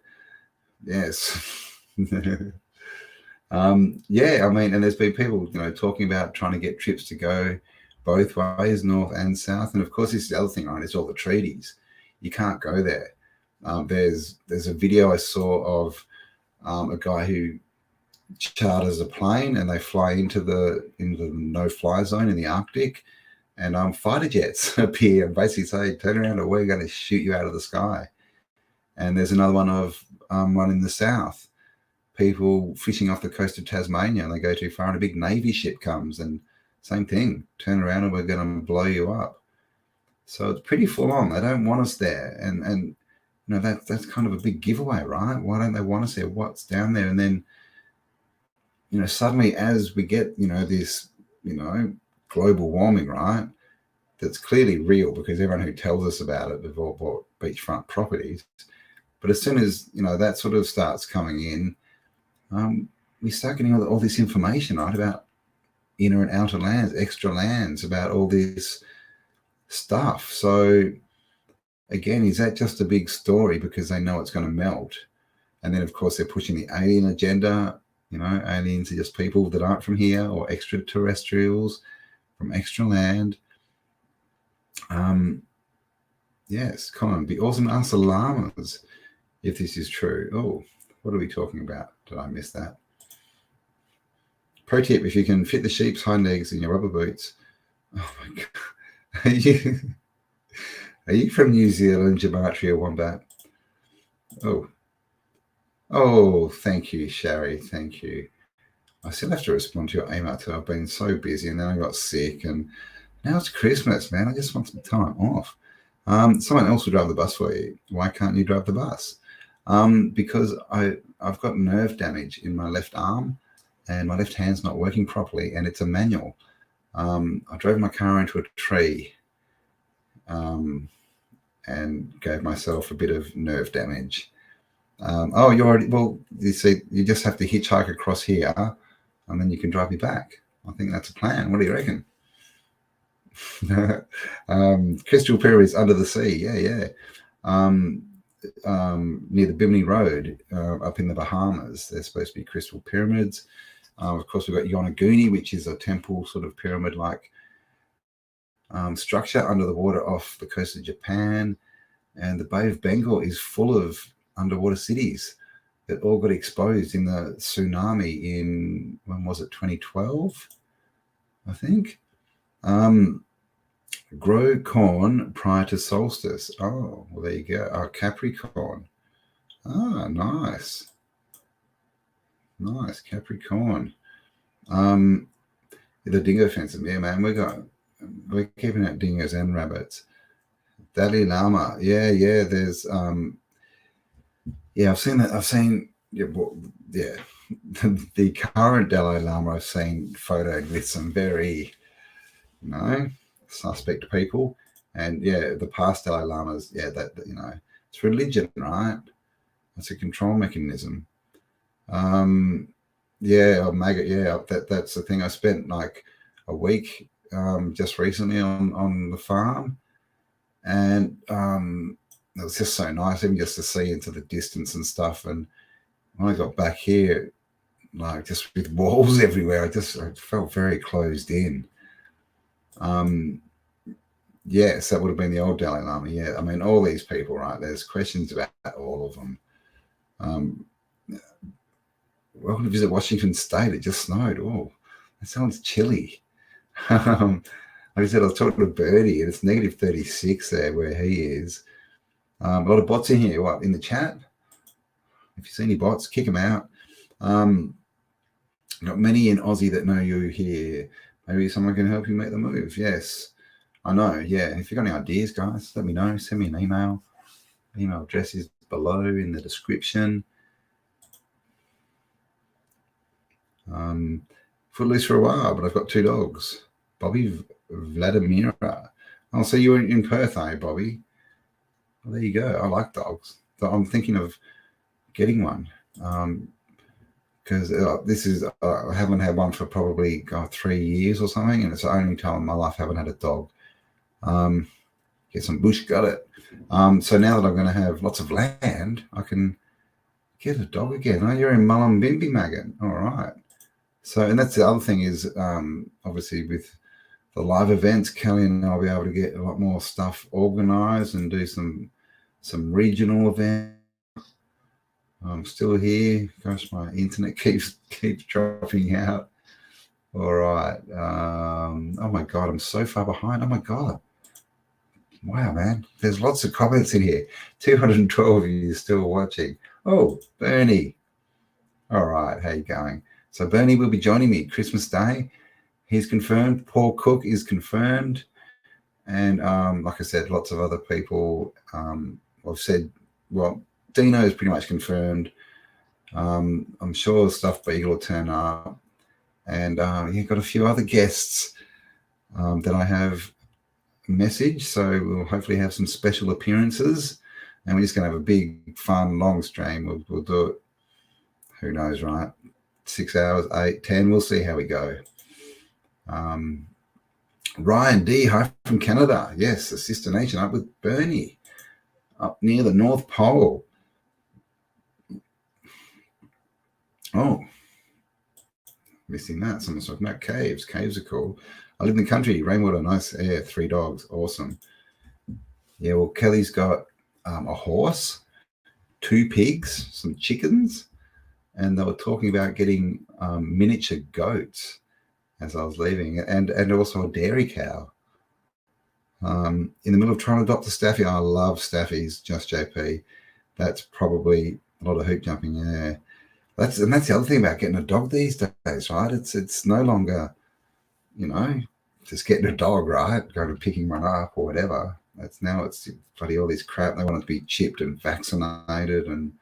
Yes. Yeah, I mean, and there's been people, you know, talking about trying to get trips to go both ways, north and south. And of course, this is the other thing, right? It's all the treaties. You can't go there. There's a video I saw of a guy who charters a plane and they fly into the no-fly zone in the Arctic, and fighter jets appear and basically say, "Turn around, or we're going to shoot you out of the sky." And there's another one of one in the south. People fishing off the coast of Tasmania, and they go too far and a big Navy ship comes and same thing, turn around and we're going to blow you up. So it's pretty full on. They don't want us there. And you know, that's kind of a big giveaway, right? Why don't they want us there? What's down there? And then, you know, suddenly as we get, you know, this, you know, global warming, right? That's clearly real because everyone who tells us about it, they've all bought beachfront properties. But as soon as, you know, that sort of starts coming in, we start getting all this information, right, about inner and outer lands, extra lands, about all this stuff. So again, is that just a big story because they know it's going to melt? And then, of course, they're pushing the alien agenda. You know, aliens are just people that aren't from here, or extraterrestrials from extra land. Yes, come on, be awesome to answer llamas if this is true. Oh, what are we talking about? Did I miss that? Pro tip, if you can fit the sheep's hind legs in your rubber boots. Oh my God. Are you from New Zealand, Gematria Wombat? Oh, thank you, Shari. Thank you. I still have to respond to your email too. I've been so busy and then I got sick and now it's Christmas, man. I just want some time off. Someone else will drive the bus for you. Why can't you drive the bus? Because I've got nerve damage in my left arm and my left hand's not working properly and it's a manual. I drove my car into a tree and gave myself a bit of nerve damage. Oh, you see, you just have to hitchhike across here and then you can drive me back. I think that's a plan. What do you reckon? Crystal Pyramids under the sea. Yeah. Near the Bimini Road up in the Bahamas. There's supposed to be crystal pyramids. Of course, we've got Yonaguni, which is a temple sort of pyramid-like structure under the water off the coast of Japan. And the Bay of Bengal is full of underwater cities that all got exposed in the tsunami in, when was it, 2012, I think. Grow corn prior to solstice. Oh, well, there you go. Oh, Capricorn. Ah, nice. Nice, Capricorn. The dingo fence. Yeah, man, we're keeping out dingoes and rabbits. Dalai Lama. Yeah, there's I've seen that. The current Dalai Lama, I've seen photoed with some very, you know, suspect people. And yeah, the past Dalai Lamas, that you know, it's religion, right? It's a control mechanism. That's the thing. I spent like a week just recently on the farm, and it was just so nice, even just to see into the distance and stuff. And when I got back here, like just with walls everywhere, I felt very closed in. Yes, that would have been the old Dalai Lama. Yeah, I mean, all these people, right? There's questions about all of them. Welcome to visit Washington State. It just snowed. Oh, that sounds chilly. Like I said, I was talking to Bertie, and it's negative 36 there where he is. A lot of bots in here. What, in the chat? If you see any bots, kick them out. Got many in Aussie that know you here. Maybe someone can help you make the move. Yes, I know. Yeah, if you've got any ideas, guys, let me know. Send me an email. Email address is below in the description. Footloose for a while, but I've got 2 dogs. Bobby Vladimira. Oh, so you were in Perth, eh, Bobby? Well, there you go. I like dogs. So I'm thinking of getting one. Because I haven't had one for probably 3 years or something, and it's the only time in my life I haven't had a dog. Get some bush, got it. So now that I'm going to have lots of land, I can get a dog again. Oh, you're in Mullumbimby, Maggot. All right. So, and that's the other thing is, obviously with the live events, Kelly and I'll be able to get a lot more stuff organised and do some regional events. I'm still here. Gosh, my internet keeps dropping out. All right. Oh my God, I'm so far behind. Oh my God. Wow, man. There's lots of comments in here. 212 of you still watching. Oh, Bernie. All right. How you going? So Bernie will be joining me Christmas Day. He's confirmed. Paul Cook is confirmed. And like I said, lots of other people. I've said, well, Dino is pretty much confirmed. I'm sure Stuff Beagle will turn up. And got a few other guests that I have messaged. So we'll hopefully have some special appearances. And we're just going to have a big, fun, long stream. We'll do it. Who knows, right? 6 hours, 8, 10. We'll see how we go. Ryan D. Hi from Canada. Yes, a sister nation up with Bernie. Up near the North Pole. Oh, missing that. Someone's talking about caves. Caves are cool. I live in the country. Rainwater, nice air. 3 dogs. Awesome. Yeah, well, Kelly's got a horse, 2 pigs, some chickens, and they were talking about getting miniature goats as I was leaving, and also a dairy cow. In the middle of trying to adopt a staffy. I love staffies, just JP. That's probably a lot of hoop jumping. Yeah, that's the other thing about getting a dog these days, right? It's no longer, just getting a dog, right? Going and picking one up or whatever. It's bloody all this crap. They want it to be chipped and vaccinated and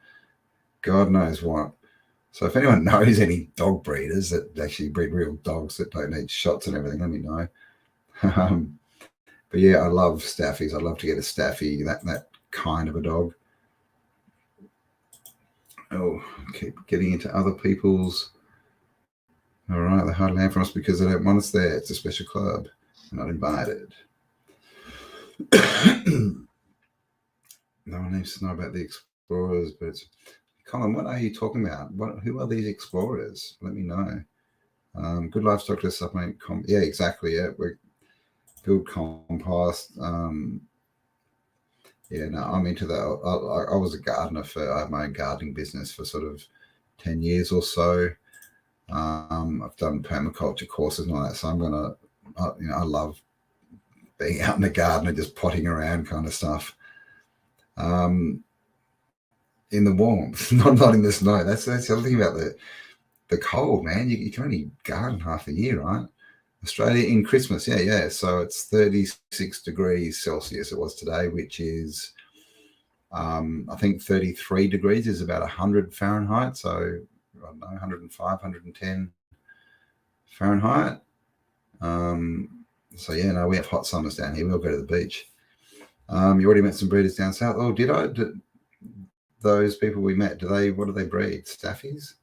God knows what. So if anyone knows any dog breeders that actually breed real dogs that don't need shots and everything, let me know. But yeah, I love staffies. I'd love to get a staffy, that kind of a dog. Oh, keep getting into other people's. All right, they hide land from us because they don't want us there. It's a special club. We're not invited. No one needs to know about the explorers, but Colin, what are you talking about? Who are these explorers? Let me know. Good livestock to supplement. Yeah, exactly. Yeah, we're build compost. Yeah, no, I'm into that. I was a gardener I had my own gardening business for sort of 10 years or so. I've done permaculture courses and all that. So I love being out in the garden and just potting around kind of stuff. In the warmth, not in the snow. That's the other thing about the cold, man. You can only garden half the year, right? Australia in Christmas, yeah. So it's 36 degrees Celsius it was today, which is, I think 33 degrees is about 100 Fahrenheit. So, I don't know, 105, 110 Fahrenheit. So, yeah, no, we have hot summers down here. We'll go to the beach. You already met some breeders down south. Oh, did I? Those people we met, what do they breed? Staffies?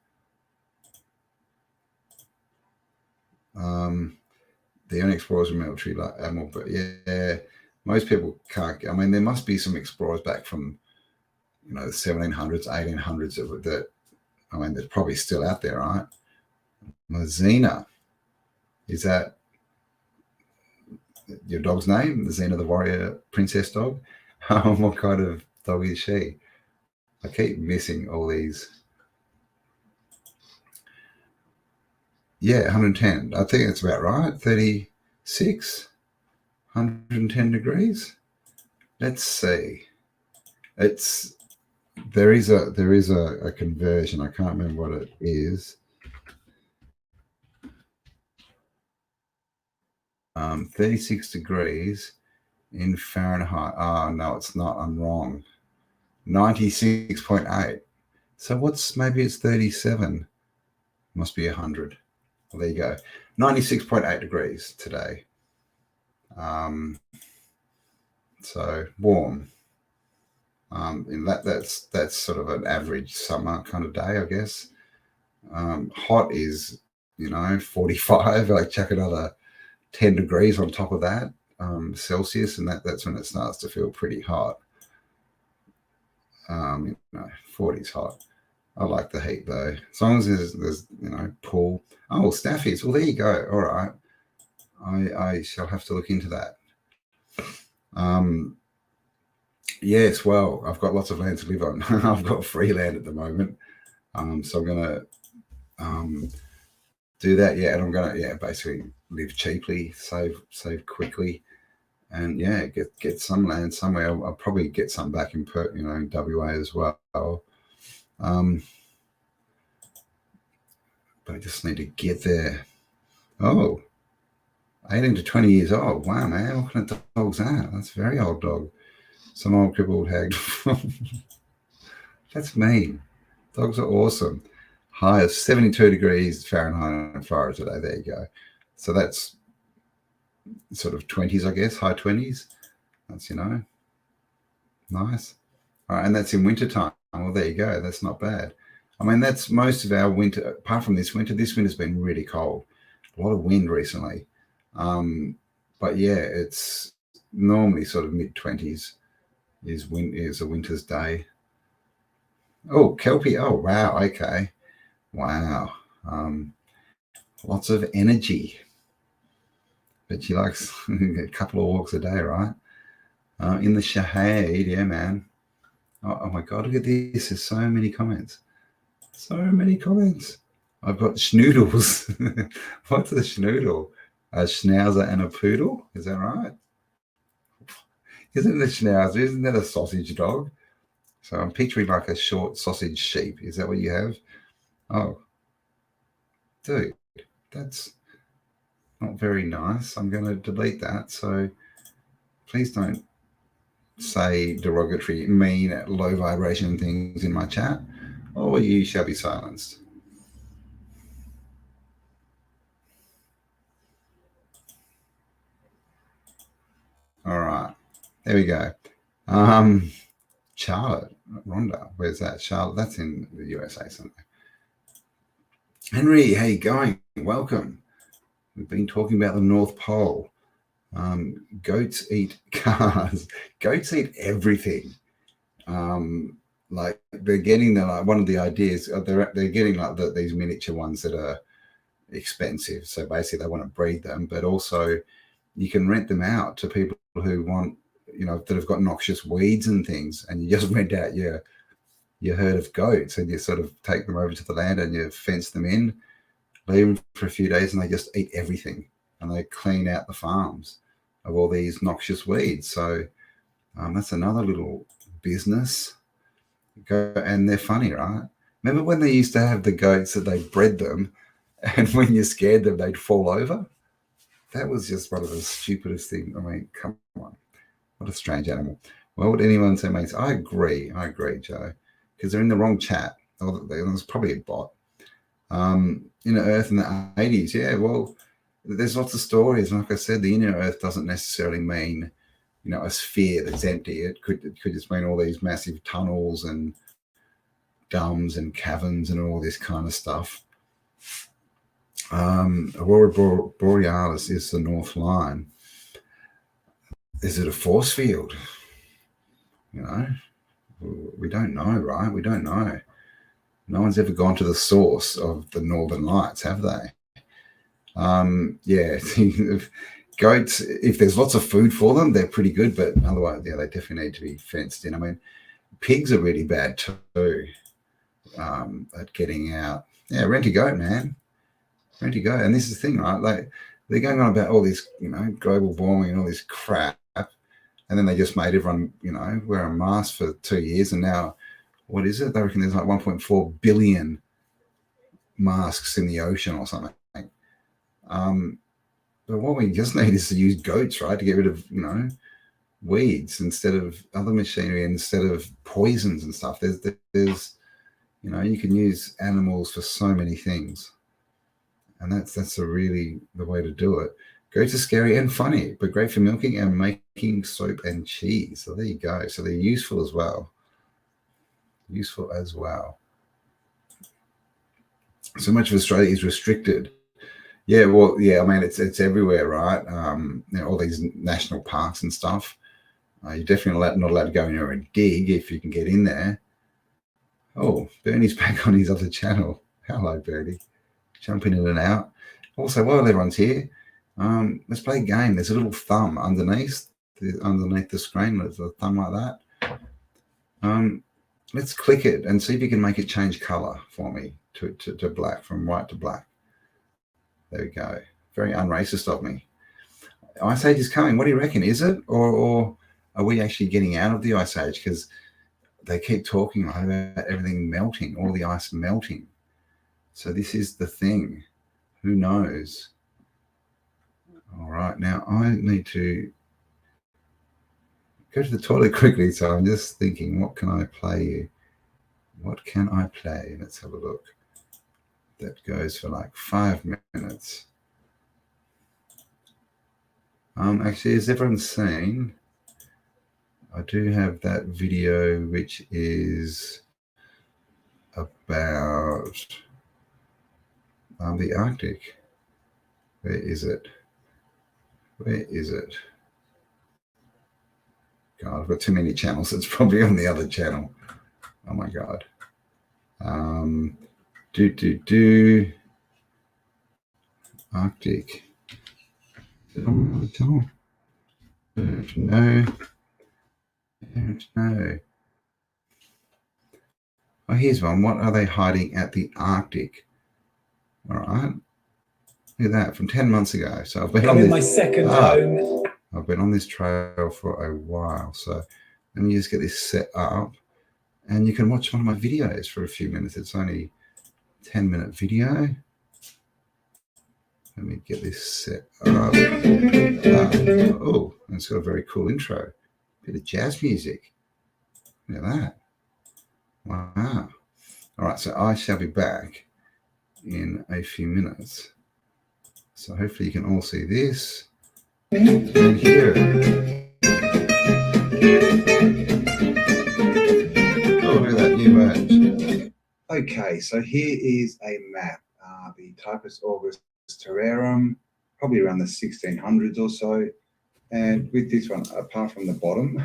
The only explorers were military, like Admiral, but yeah, most people can't. I mean, there must be some explorers back from, the 1700s, 1800s that I mean, they're probably still out there, right? Xena. Is that your dog's name? Xena the warrior princess dog? What kind of dog is she? I keep missing all these. Yeah, 110. I think that's about right. 36, 110 degrees. Let's see. There is a conversion. I can't remember what it is. 36 degrees in Fahrenheit. Oh no, it's not. I'm wrong. 96.8. So maybe it's 37. Must be 100. Well, there you go. 96.8 degrees today. So warm. In that's sort of an average summer kind of day, I guess. Hot is 45. Like chuck another 10 degrees on top of that Celsius, and that's when it starts to feel pretty hot. 40 is hot. I like the heat though, as long as there's pool. Oh, staffies. Well, there you go. All right, I shall have to look into that. Yes, well, I've got lots of land to live on. I've got free land at the moment, so I'm gonna do that. Yeah, and I'm gonna basically live cheaply, save quickly, and get some land somewhere. I'll probably get some back in WA as well. But I just need to get there. Oh, 18 to 20 years old. Wow, man, what kind of dog's that? That's a very old dog. Some old crippled hag. That's mean. Dogs are awesome. High of 72 degrees Fahrenheit and Florida today. There you go. So that's sort of 20s, I guess, high 20s. That's, nice. All right, and that's in wintertime. Well, there you go. That's not bad. I mean, that's most of our winter, apart from this winter. This winter's been really cold. A lot of wind recently. But yeah, it's normally sort of mid-20s is a winter's day. Oh, Kelpie. Oh, wow. Okay. Wow. Lots of energy. But she likes a couple of walks a day, right? In the shade. Yeah, man. Oh my God, look at this. There's so many comments. So many comments. I've got schnoodles. What's a schnoodle? A schnauzer and a poodle? Is that right? Isn't the schnauzer, isn't that a sausage dog? So I'm picturing like a short sausage sheep. Is that what you have? Oh, dude, that's not very nice. I'm going to delete that. So please don't say derogatory, mean, low vibration things in my chat, or you shall be silenced. All right, there we go. Charlotte, Rhonda, where's that? Charlotte, that's in the USA somewhere. Henry, how you going? Welcome. We've been talking about the North Pole. Goats eat cars. Goats eat everything. Like they're getting one of the ideas. They're getting like these miniature ones that are expensive. So basically, they want to breed them, but also you can rent them out to people who want, that have got noxious weeds and things, and you just rent out your herd of goats, and you sort of take them over to the land and you fence them in, leave them for a few days, and they just eat everything, and they clean out the farms of all these noxious weeds. So that's another little business. And they're funny, right? Remember when they used to have the goats that they bred them, and when you scared them, they'd fall over? That was just one of the stupidest things. I mean, come on. What a strange animal. What would anyone say, mates? I agree, Joe, because they're in the wrong chat. There's probably a bot. Inner Earth in the 80s. Yeah, well, there's lots of stories. Like I said, the inner Earth doesn't necessarily mean, a sphere that's empty. It could just mean all these massive tunnels and domes and caverns and all this kind of stuff. Aurora Borealis is the North Line. Is it a force field? We don't know, right? We don't know. No one's ever gone to the source of the Northern Lights, have they? Yeah, goats, if there's lots of food for them, they're pretty good, but otherwise, yeah, they definitely need to be fenced in. I mean, pigs are really bad too at getting out. Yeah, rent a goat, man. Rent a goat. And this is the thing, right? Like, they're going on about all this, global warming and all this crap. And then they just made everyone, wear a mask for 2 years. And now, what is it? They reckon there's like 1.4 billion masks in the ocean or something. But what we just need is to use goats, right, to get rid of, weeds instead of other machinery, instead of poisons and stuff. There's you can use animals for so many things, and that's really the way to do it. Goats are scary and funny, but great for milking and making soap and cheese. So there you go. So they're useful as well. Useful as well. So much of Australia is restricted. Yeah, well, yeah. I mean, it's everywhere, right? All these national parks and stuff. You're definitely not allowed to go in there and dig if you can get in there. Oh, Bernie's back on his other channel. Hello, Bernie. Jumping in and out. Also, while everyone's here, let's play a game. There's a little thumb underneath the screen. There's a thumb like that. Let's click it and see if you can make it change color for me to black, from white to black. There we go. Very unracist of me. Ice Age is coming. What do you reckon? Is it? Or are we actually getting out of the Ice Age? Because they keep talking about everything melting, all the ice melting. So this is the thing. Who knows? All right. Now I need to go to the toilet quickly. So I'm just thinking, what can I play you? What can I play? Let's have a look. That goes for like 5 minutes. Actually, as everyone's seen, I do have that video which is about the Arctic. Where is it? Where is it? God, I've got too many channels. It's probably on the other channel. Oh my God. Arctic. Is it on the channel? No. No. Oh, here's one. What are they hiding at the Arctic? All right. Look at that, from 10 months ago. So I've been on this. My second home. I've been on this trail for a while. So let me just get this set up. And you can watch one of my videos for a few minutes. It's only a 10-minute video. Let me get this set up. Oh, it's got a very cool intro. Bit of jazz music. Look at that. Wow. All right, so I shall be back in a few minutes. So hopefully you can all see this and hear it. Oh, look at that new badge. Okay, so here is a map. The Typus August Terrarum, probably around the 1600s or so. And with this one, apart from the bottom,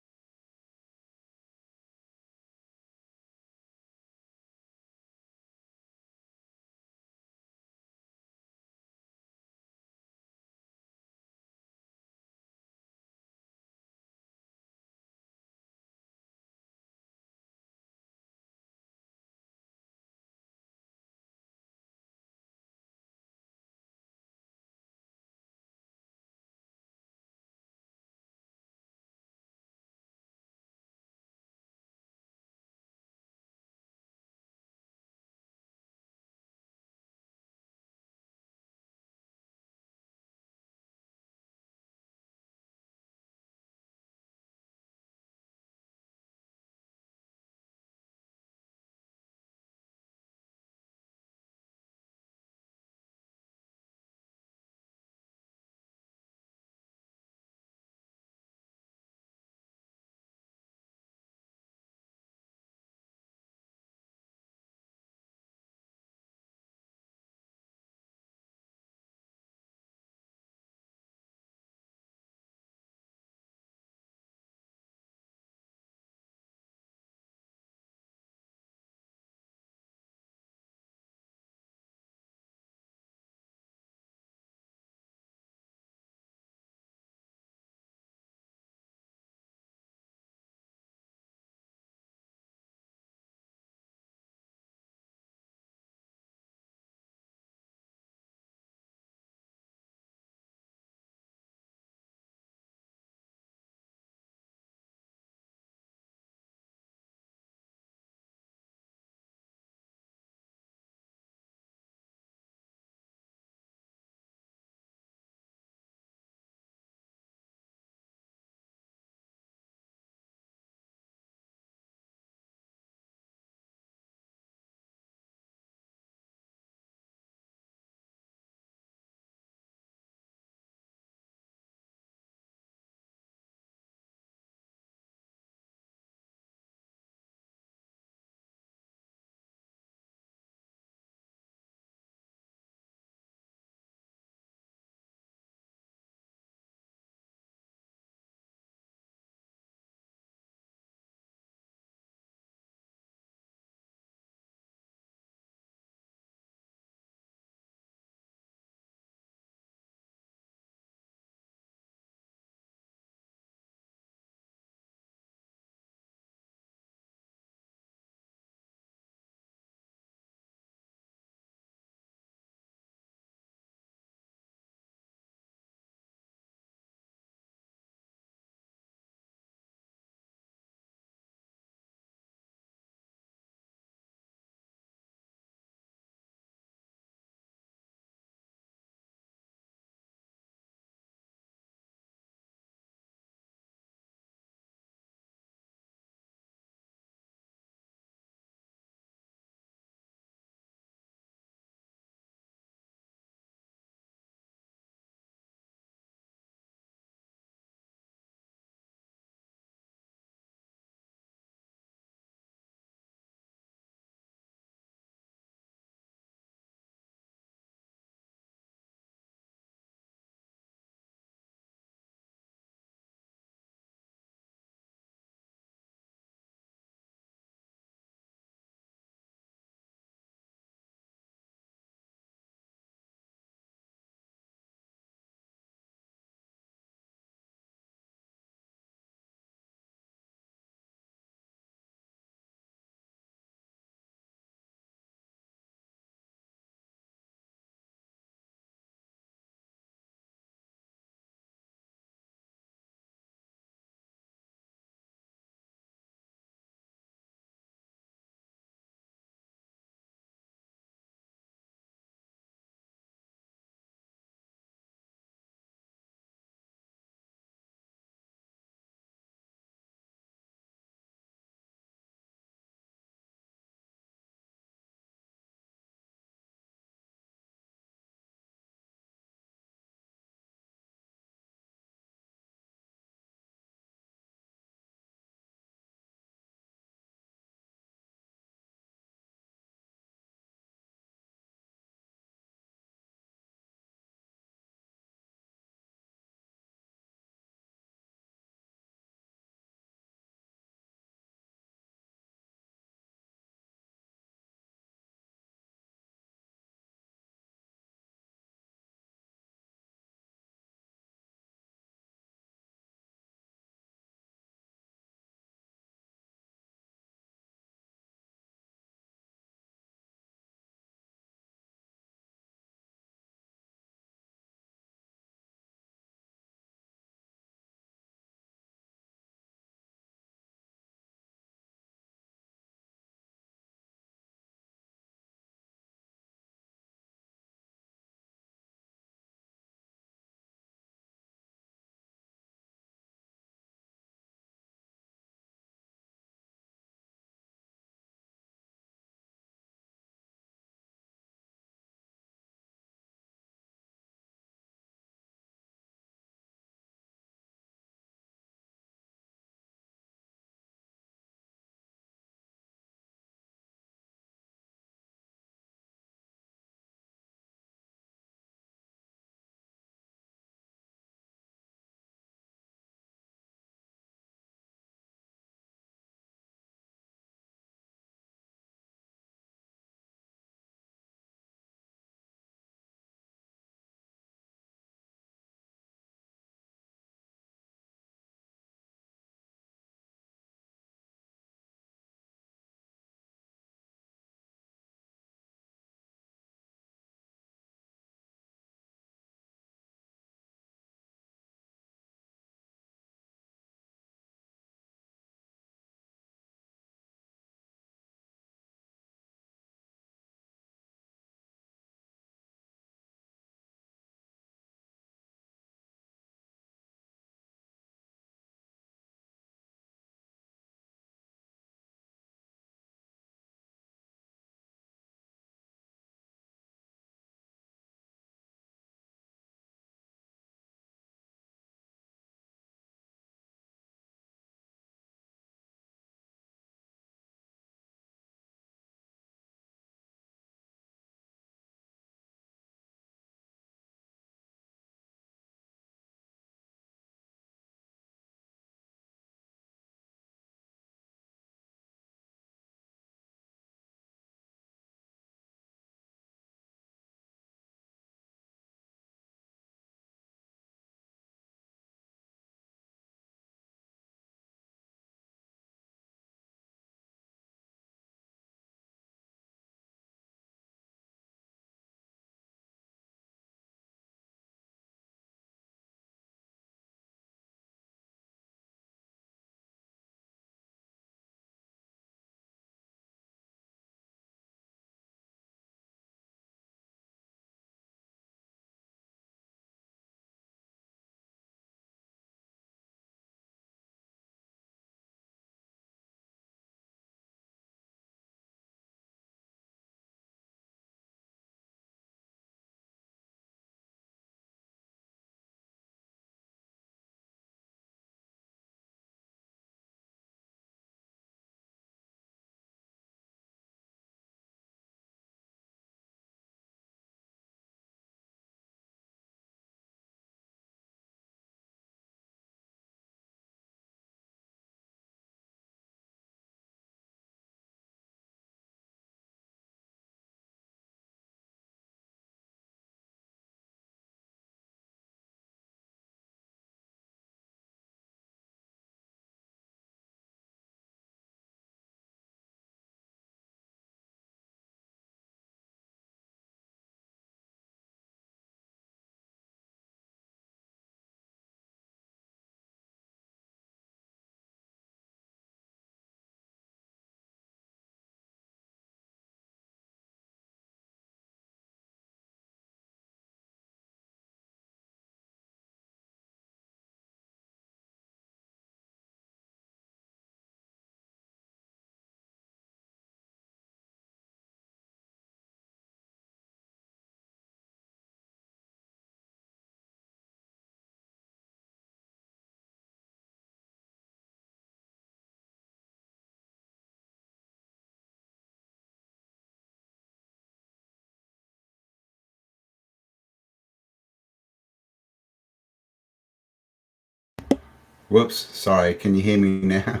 Whoops, sorry, can you hear me now?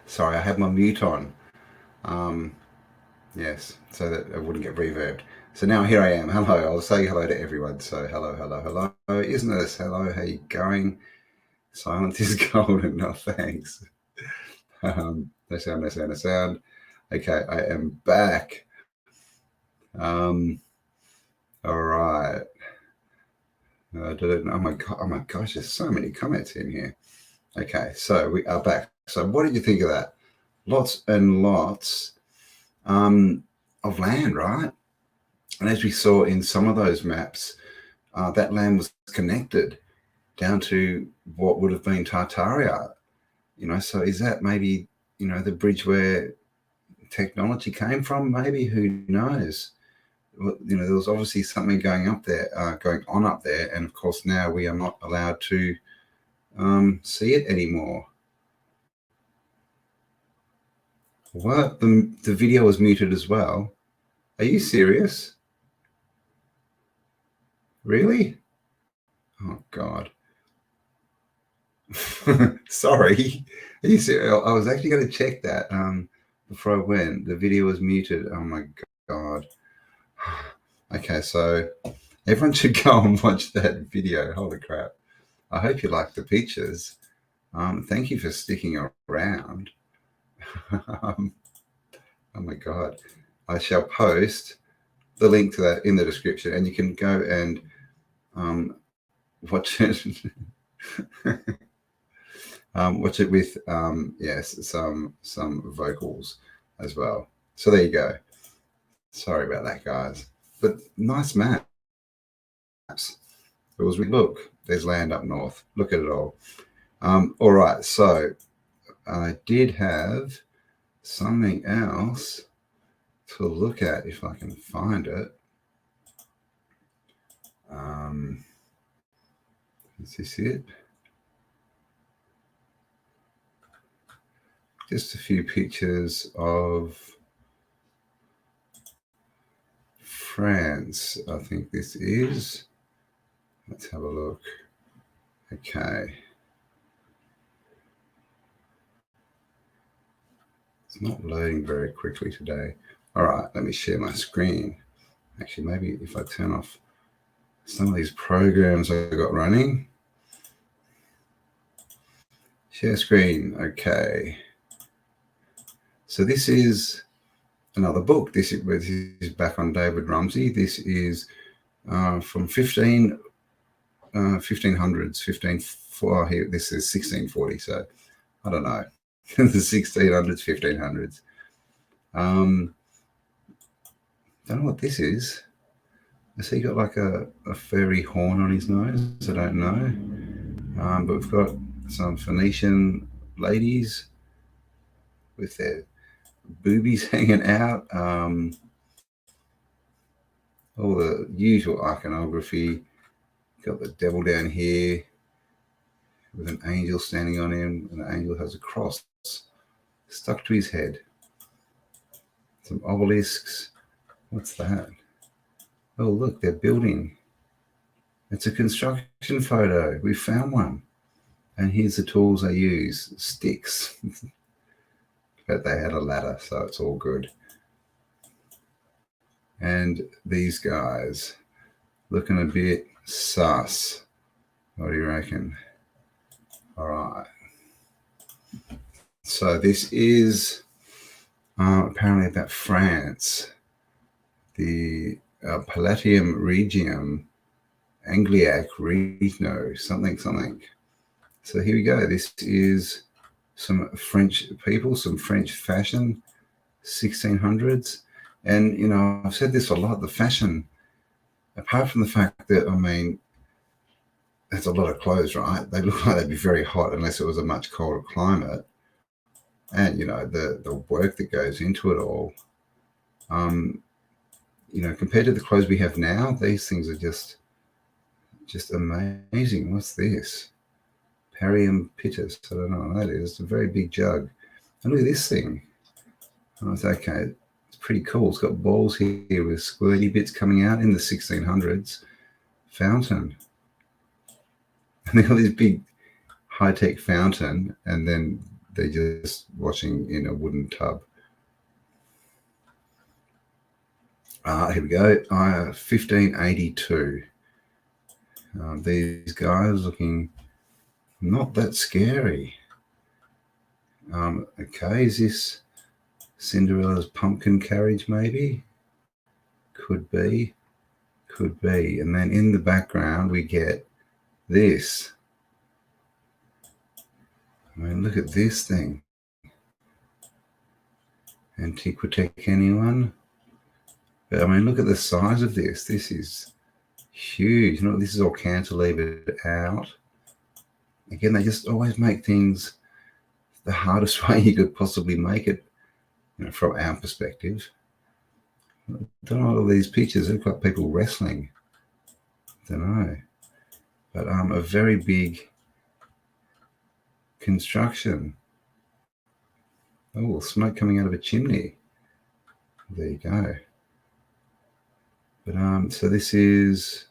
Sorry, I had my mute on. Yes, so that it wouldn't get reverbed. So now here I am. Hello, I'll say hello to everyone. So hello, hello, hello. Isn't this hello? How you going? Silence is golden. No thanks. No sound, no sound, no sound. Okay, I am back. All right. Oh my gosh, there's so many comments in here. Okay, so we are back. So what did you think of that? Lots and lots of land, right? And as we saw in some of those maps, that land was connected down to what would have been Tartaria. So is that maybe, the bridge where technology came from? Maybe, who knows? Well, there was obviously something going on up there, and of course now we are not allowed to see it anymore. What? The video was muted as well. Are you serious? Really? Oh God. Sorry. Are you serious? I was actually going to check that before I went. The video was muted. Oh my God. Okay, so everyone should go and watch that video. Holy crap. I hope you like the pictures. Thank you for sticking around. Oh my God. I shall post the link to that in the description, and you can go and watch it. Watch it with yes, some vocals as well. So there you go. Sorry about that, guys. But nice maps. It was look. There's land up north. Look at it all. All right. So I did have something else to look at if I can find it. Is this it? Just a few pictures of France, I think this is. Let's have a look. Okay. It's not loading very quickly today. All right, let me share my screen. Actually, maybe if I turn off some of these programs I got running. Share screen. Okay. So this is another book. This is back on David Rumsey. This is from 1500s, here. This is 1640. So I don't know. The 1600s, 1500s. Don't know what this is. Has he got like a fairy horn on his nose? I don't know. But we've got some Phoenician ladies with their boobies hanging out. All the usual iconography. Got the devil down here with an angel standing on him, and the angel has a cross stuck to his head. Some obelisks. What's that? Oh, look, they're building. It's a construction photo. We found one. And here's the tools they use. Sticks. But they had a ladder, so it's all good. And these guys looking a bit sus. What do you reckon? All right. So this is apparently about France. The Palatium Regium Angliac Regno, something. So here we go. This is some French people, some French fashion, 1600s. And, I've said this a lot, the fashion, apart from the fact that, there's a lot of clothes, right? They look like they'd be very hot unless it was a much colder climate. And, the work that goes into it all, compared to the clothes we have now, these things are just amazing. What's this? Parium Pittus. I don't know what that is. It's a very big jug. And look at this thing. Oh, it's okay. It's pretty cool. It's got balls here with squirty bits coming out in the 1600s. Fountain. And they've got these big high-tech fountain, and then they're just washing in a wooden tub. Here we go. 1582. These guys looking not that scary. Okay, is this Cinderella's pumpkin carriage? Maybe. Could be. Could be. And then in the background we get this. I mean, look at this thing. Antiquitech, anyone? But I mean, look at the size of this. This is huge. You know, this is all cantilevered out. Again, they just always make things the hardest way you could possibly make it, you know, from our perspective. I don't know, all these pictures look like people wrestling. I don't know. But a very big construction. Oh, smoke coming out of a chimney. There you go. But so this is,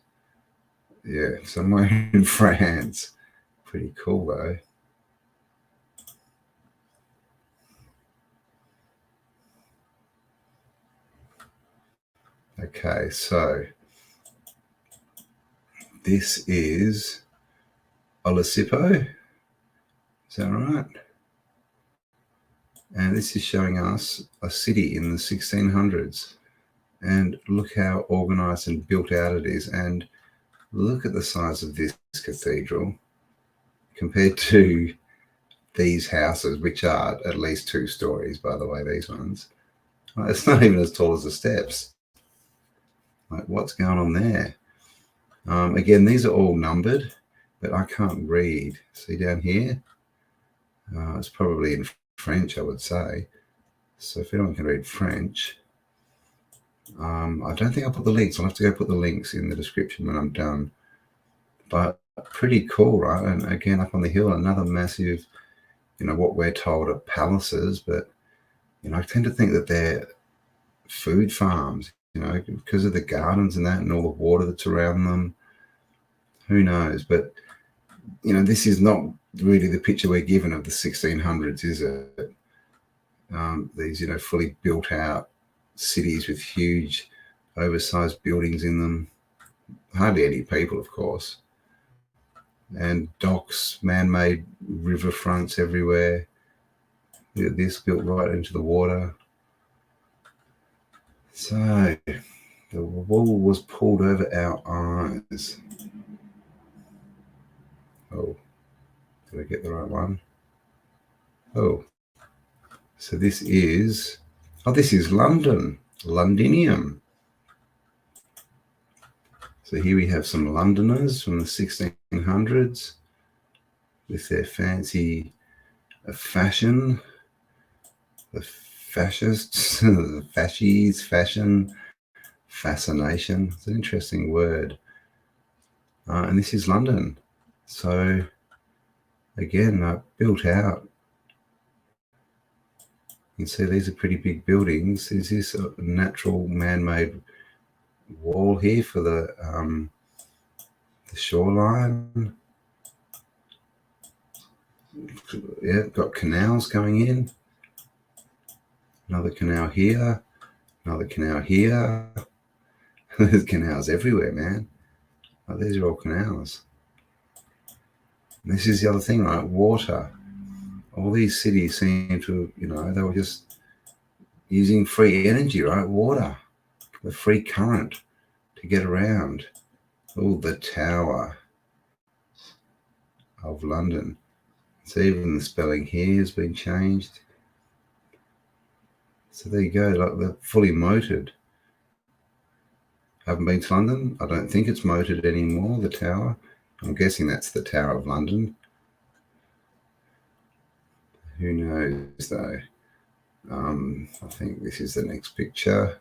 yeah, somewhere in France. Pretty cool though. Okay, so this is Olisipo. Is that right? And this is showing us a city in the 1600s. And look how organized and built out it is. And look at the size of this cathedral compared to these houses, which are at least 2 stories, by the way, these ones. It's not even as tall as the steps. Like, what's going on there? Again, these are all numbered, but I can't read. See down here? It's probably in French, I would say. So if anyone can read French, I don't think I'll put the links. I'll have to go put the links in the description when I'm done. But pretty cool, right? And again, up on the hill, another massive, you know, what we're told are palaces, but, you know, I tend to think that they're food farms, you know, because of the gardens and that and all the water that's around them. Who knows? But, you know, this is not really the picture we're given of the 1600s, is it? These, you know, fully built out cities with huge oversized buildings in them. Hardly any people, of course. And docks, man-made riverfronts everywhere. Look at this, built right into the water. So the wool was pulled over our eyes. Oh, did I get the right one? Oh, so this is, oh, this is London, Londinium. So here we have some Londoners from the 1600s with their fancy fashion, the fascists, the fascies, fashion, fascination. It's an interesting word. And this is London. So again, built out. You can see these are pretty big buildings. Is this a natural man-made wall here for the shoreline? Yeah, got canals going in. Another canal here. Another canal here. There's canals everywhere, man. Oh, these are all canals. And this is the other thing, right? Water. All these cities seem to, you know, they were just using free energy, right? Water, the free current to get around. Oh, the Tower of London. So even the spelling here has been changed. So there you go, like they're fully moated. Haven't been to London. I don't think it's moated anymore, the tower. I'm guessing that's the Tower of London. Who knows though? I think this is the next picture.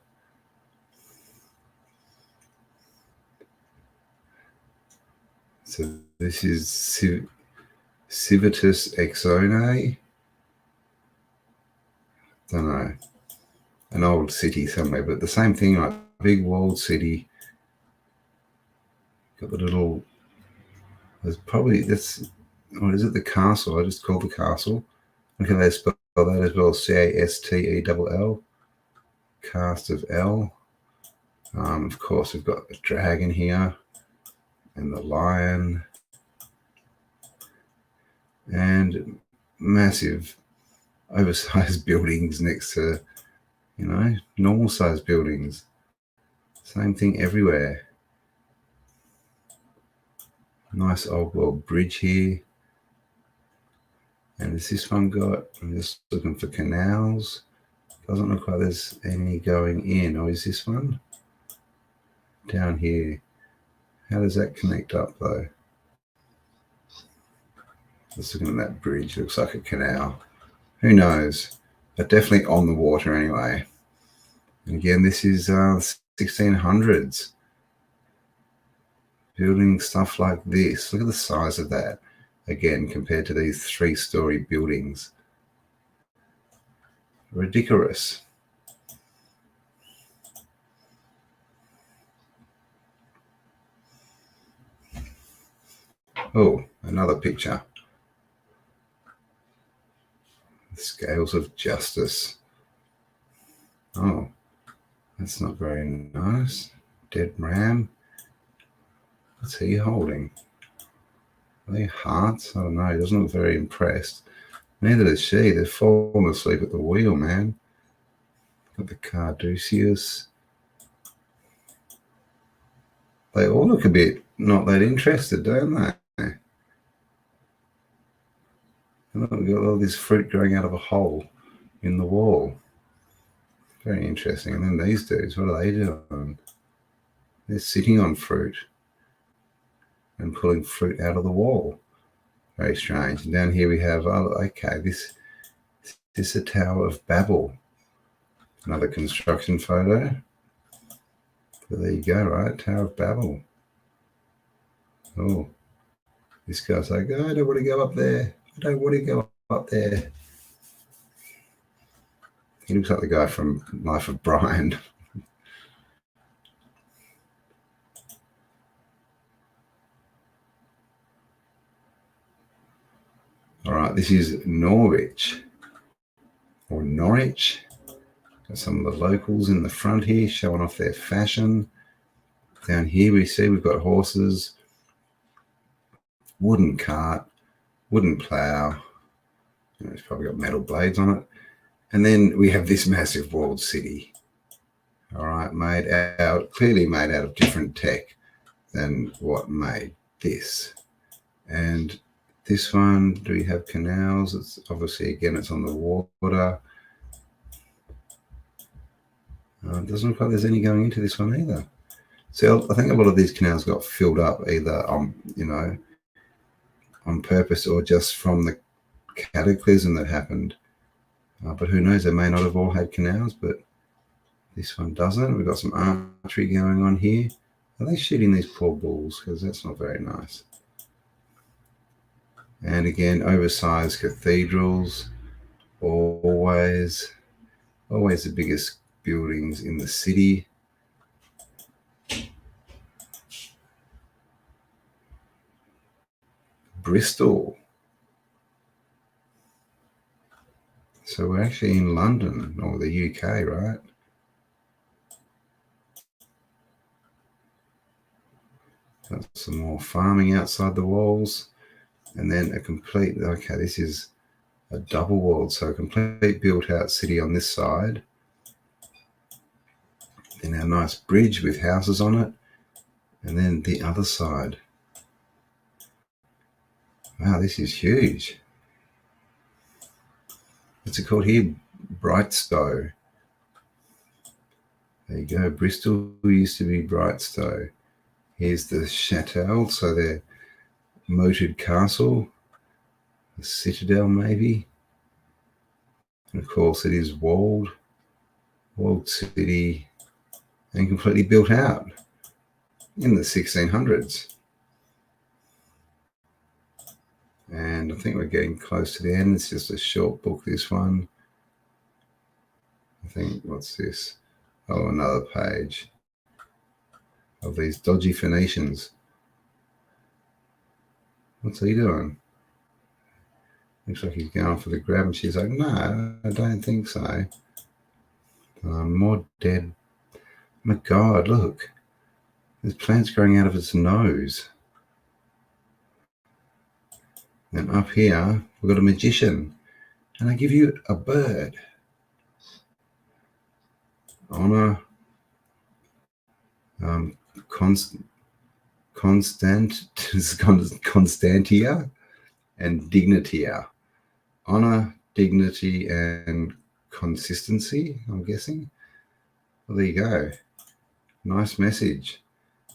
So this is Civitas Exone. Don't know. An old city somewhere, but the same thing, like big walled city. Got the little, there's probably, that's what is it? The castle. I just called the castle. Look at they spell that as well. Castell. Cast of L. Of course, we've got the dragon here and the lion and massive oversized buildings next to, normal sized buildings. Same thing everywhere. Nice old world bridge here. And has this one got, I'm just looking for canals. Doesn't look like there's any going in. Or is this one? Down here. How does that connect up though? Just looking at that bridge, looks like a canal. Who knows? But definitely on the water anyway. And again, this is 1600s. Building stuff like this. Look at the size of that. Again, compared to these 3-story buildings. Ridiculous. Oh, another picture. The scales of justice. Oh, that's not very nice. Dead ram. What's he holding? Are they hearts? I don't know. He doesn't look very impressed. Neither does she. They're falling asleep at the wheel, man. Got the Carduceus. They all look a bit not that interested, don't they? And look, we've got all this fruit growing out of a hole in the wall. Very interesting. And then these dudes, what are they doing? They're sitting on fruit and pulling fruit out of the wall. Very strange. And down here we have, oh, okay, this is the Tower of Babel. Another construction photo. So there you go, right? Tower of Babel. Oh, this guy's like, oh, I don't want to go up there. I don't want to go up there. He looks like the guy from Life of Brian. All right, this is Norwich or Norwich. Got some of the locals in the front here showing off their fashion. Down here we see we've got horses, wooden cart, wooden plough. It's probably got metal blades on it. And then we have this massive walled city. All right, clearly made out of different tech than what made this. And this one, do we have canals? It's obviously, again, it's on the water. It doesn't look like there's any going into this one either. So I think a lot of these canals got filled up either on purpose or just from the cataclysm that happened. But who knows? They may not have all had canals, but this one doesn't. We've got some archery going on here. Are they shooting these poor bulls? Because that's not very nice. And again, oversized cathedrals, always the biggest buildings in the city. Bristol. So we're actually in London or the UK, right? Got some more farming outside the walls. And then okay, this is a double walled, so a complete built out city on this side. Then a nice bridge with houses on it. And then the other side. Wow, this is huge. What's it called here? Brightstow. There you go. Bristol used to be Brightstow. Here's the chateau, so their moated castle, a citadel maybe. And of course it is walled city and completely built out in the 1600s. And I think we're getting close to the end. It's just a short book, this one. I think, what's this? Oh, another page of these dodgy Phoenicians. What's he doing? Looks like he's going for the grab, and she's like, no, I don't think so. More dead. My God, look. There's plants growing out of its nose. And up here, we've got a magician. And I give you a bird. Honor, Constantia and Dignitia. Honor, dignity, and consistency, I'm guessing. Well, there you go. Nice message.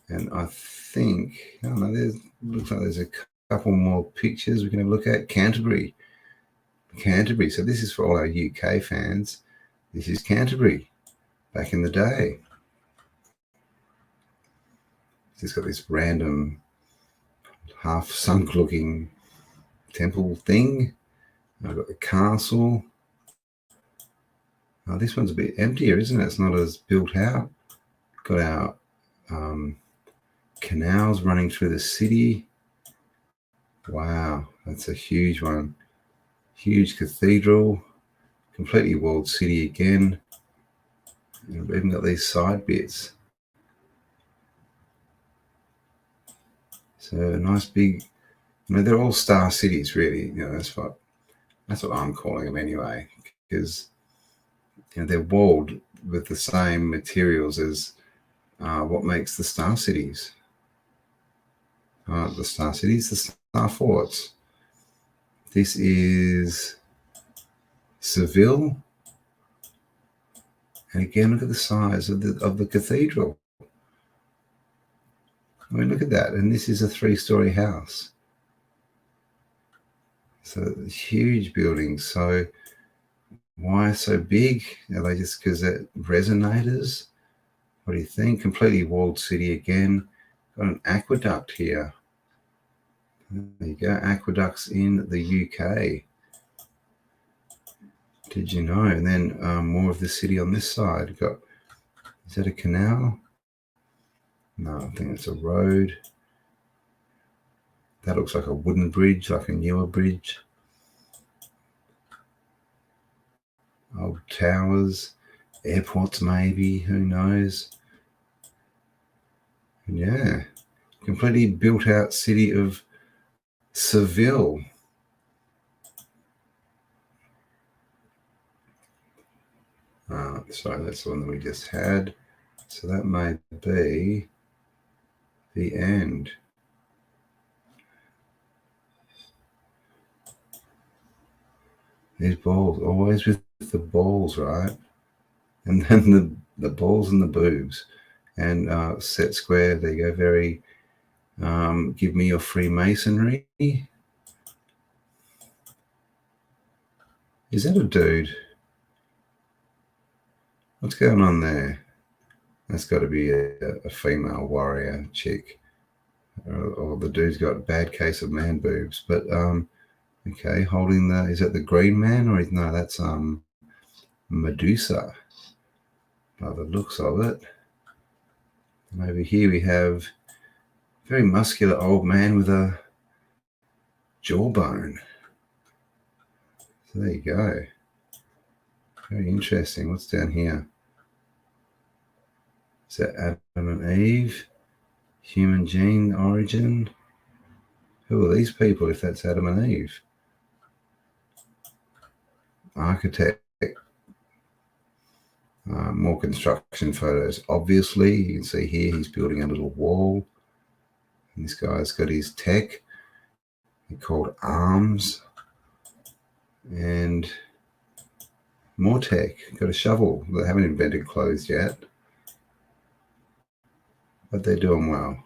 And I think, I don't know, looks like there's a couple more pictures we can have a look at. Canterbury. So this is for all our UK fans. This is Canterbury back in the day. It's got this random half sunk looking temple thing. I've got the castle. Oh, this one's a bit emptier, isn't it? It's not as built out. Got our canals running through the city. Wow, that's a huge one. Huge cathedral. Completely walled city again. And we've even got these side bits. So a nice big, they're all star cities, really. That's what I'm calling them anyway, because they're walled with the same materials as what makes the star cities. The star cities, the star forts. This is Seville, and again, look at the size of the cathedral. I mean, look at that, and this is a 3-story house. So huge buildings. So why so big? Are they just because they're resonators? What do you think? Completely walled city again. Got an aqueduct here. There you go, aqueducts in the UK. Did you know? And then more of the city on this side. Is that a canal? No, I think it's a road. That looks like a wooden bridge, like a newer bridge. Old towers, airports maybe, who knows? And yeah, completely built out city of Seville. Sorry, that's the one that we just had. So that may be the end. These balls, always with the balls, right? And then the balls and the boobs. And set square, there you go, very, give me your Freemasonry. Is that a dude? What's going on there? That's got to be a female warrior chick. Or the dude's got a bad case of man boobs. But, okay, holding is that the green man? Or no, that's Medusa. By the looks of it. And over here we have a very muscular old man with a jawbone. So there you go. Very interesting. What's down here? Is that Adam and Eve? Human gene origin? Who are these people if that's Adam and Eve? Architect. More construction photos. Obviously, you can see here he's building a little wall. And this guy's got his tech. They're called arms. And more tech. Got a shovel. They haven't invented clothes yet. But they're doing well.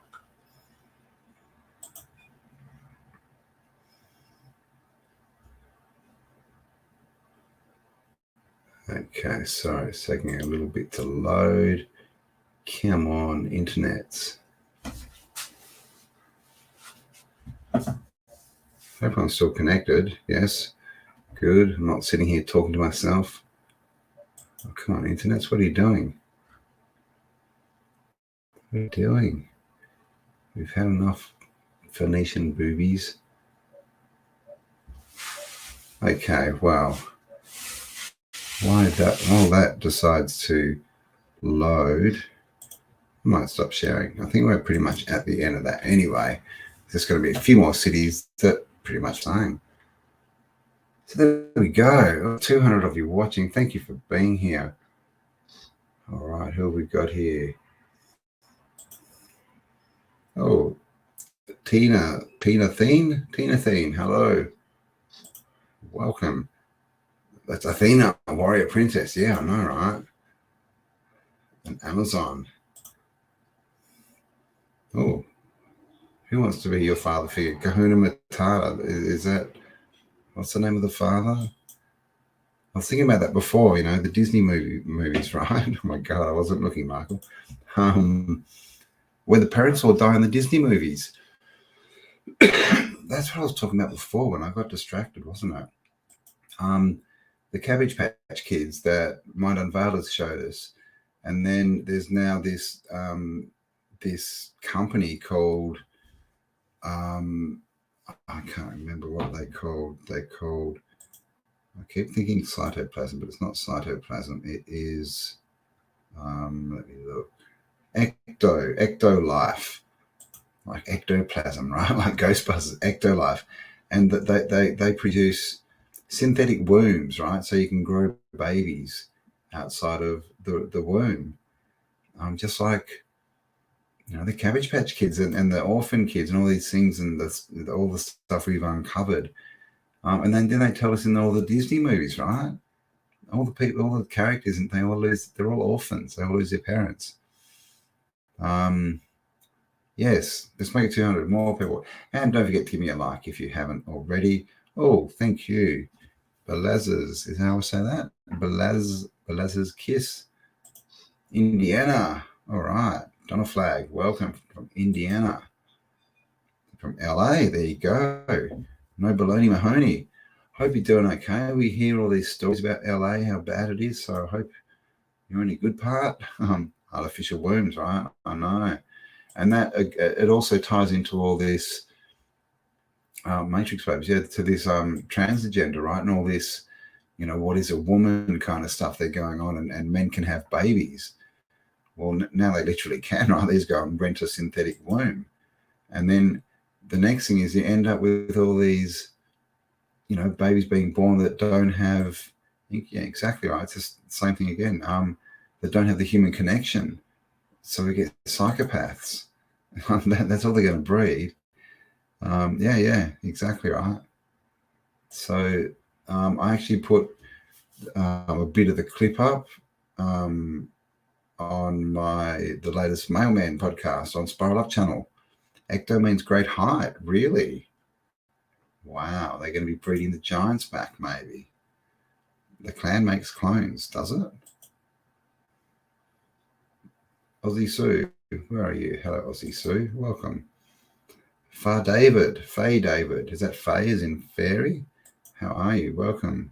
Okay, sorry, it's taking a little bit to load. Come on, internets. Hope I'm still connected. Yes, good. I'm not sitting here talking to myself. Oh, come on, internets, what are you doing? What are you doing? We've had enough Phoenician boobies. Okay, well, why that decides to load. I might stop sharing. I think we're pretty much at the end of that anyway. There's going to be a few more cities that pretty much same. So there we go. 200 of you watching. Thank you for being here. All right, who have we got here? Oh, Tina Theen. Hello. Welcome. That's Athena, a warrior princess. Yeah, I know, right? An Amazon. Oh, who wants to be your father figure? Kahuna Matata. Is that, what's the name of the father? I was thinking about that before, you know, the Disney movies, right? Oh my God, I wasn't looking, Michael. Where the parents all die in the Disney movies. That's what I was talking about before when I got distracted, wasn't it? The Cabbage Patch Kids that Mind Unveiled has showed us. And then there's now this this company called, I can't remember what they called. I keep thinking cytoplasm, but it's not cytoplasm. It is, let me look, ecto life, like ectoplasm, right? Like Ghostbusters, ecto life. And they produce synthetic wombs, right? So you can grow babies outside of the womb. Just like, you know, the Cabbage Patch Kids and the orphan kids and all these things and all the stuff we've uncovered. And then they tell us in all the Disney movies, right? All the people, all the characters, and they're all orphans. They all lose their parents. Yes, let's make it 200 more people. And don't forget to give me a like if you haven't already. Oh, thank you. Belaz's, is how I say that? Belaz's Kiss. Indiana. All right. Donna Flag, welcome from Indiana. From LA, there you go. No baloney Mahoney. Hope you're doing okay. We hear all these stories about LA, how bad it is. So I hope you're in a good part. Artificial wombs, right? I know. And that it also ties into all this matrix babes, yeah, to this trans agenda, right? And all this, you know, what is a woman kind of stuff they're going on, and men can have babies. Well, now they literally can, right? They just go and rent a synthetic womb. And then the next thing is you end up with all these, you know, babies being born that don't have, yeah, exactly right. It's just the same thing again. That don't have the human connection. So we get psychopaths. That's all they're going to breed. Yeah, exactly right. So I actually put a bit of the clip up on the latest Mailman podcast on Spiral Up channel. Ecto means great height. Really? Wow, they're going to be breeding the giants back, maybe. The clan makes clones, does it? Aussie Sue, where are you? Hello, Aussie Sue. Welcome. Faye David. Is that Faye as in fairy? How are you? Welcome.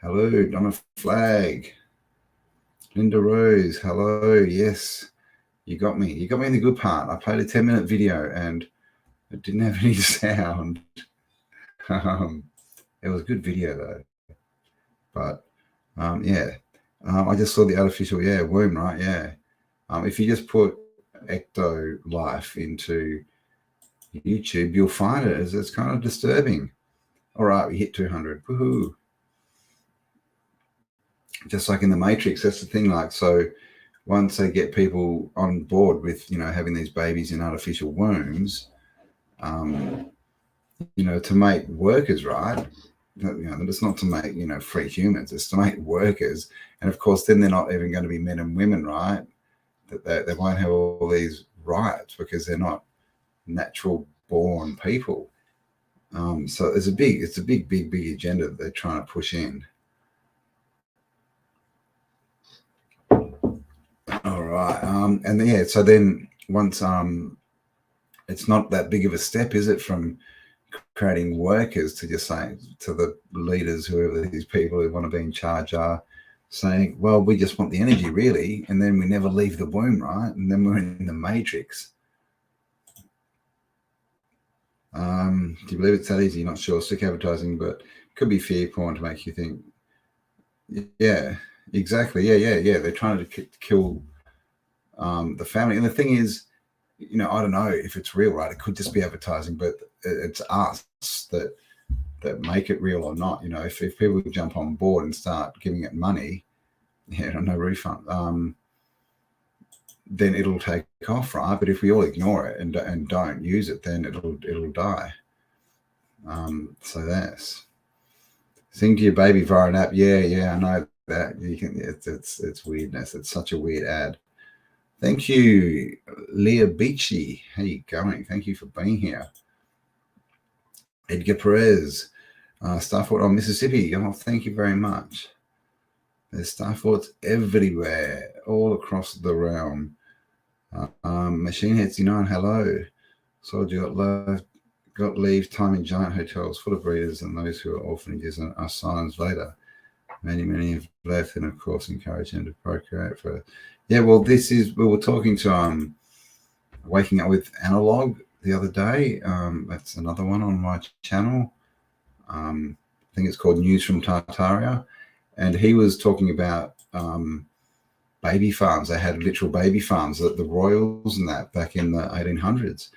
Hello, Donna Flag. Linda Rose, hello. Yes, you got me. You got me in the good part. I played a 10-minute video and it didn't have any sound. It was a good video though. But yeah, I just saw the artificial, womb, right? Yeah. If you just put ecto life into YouTube, you'll find it. It's kind of disturbing. All right, we hit 200. Woohoo. Just like in the Matrix, that's the thing. Like, so once they get people on board with, you know, having these babies in artificial wombs, you know, to make workers, right? You know, it's not to make, you know, free humans. It's to make workers. And of course, then they're not even going to be men and women, right? That they won't have all these rights because they're not natural born people. So it's a big agenda that they're trying to push in. All right. And yeah, so then once it's not that big of a step, is it, from creating workers to just saying to the leaders, whoever these people who want to be in charge are, saying, well, we just want the energy, really, and then we never leave the womb, right? And then we're in the matrix. Do you believe it's that easy? Not sure. Sick advertising, but could be fear porn to make you think. Yeah, exactly. Yeah. They're trying to kill the family. And the thing is, I don't know if it's real, right? It could just be advertising, but it's us that make it real or not. If people jump on board and start giving it money, no refund, then it'll take off, right? But if we all ignore it and don't use it, then it'll die. So that's sing to your baby via an app. Yeah, I know that. You can. It's weirdness. It's such a weird ad. Thank you, Leah Beachy. How you going? Thank you for being here. Edgar Perez, Star Fort on Mississippi. Oh, thank you very much. There's Star Forts everywhere, all across the realm. Machine Heads United, hello. Soldier got leave time in giant hotels full of breeders and those who are orphanages and asylums later. Many have left, and of course encourage them to procreate for. Yeah, well, we were talking to Waking Up with Analog the other day. That's another one on my channel. I think it's called News from Tartaria, and he was talking about baby farms. They had literal baby farms at the Royals and that back in the 1800s.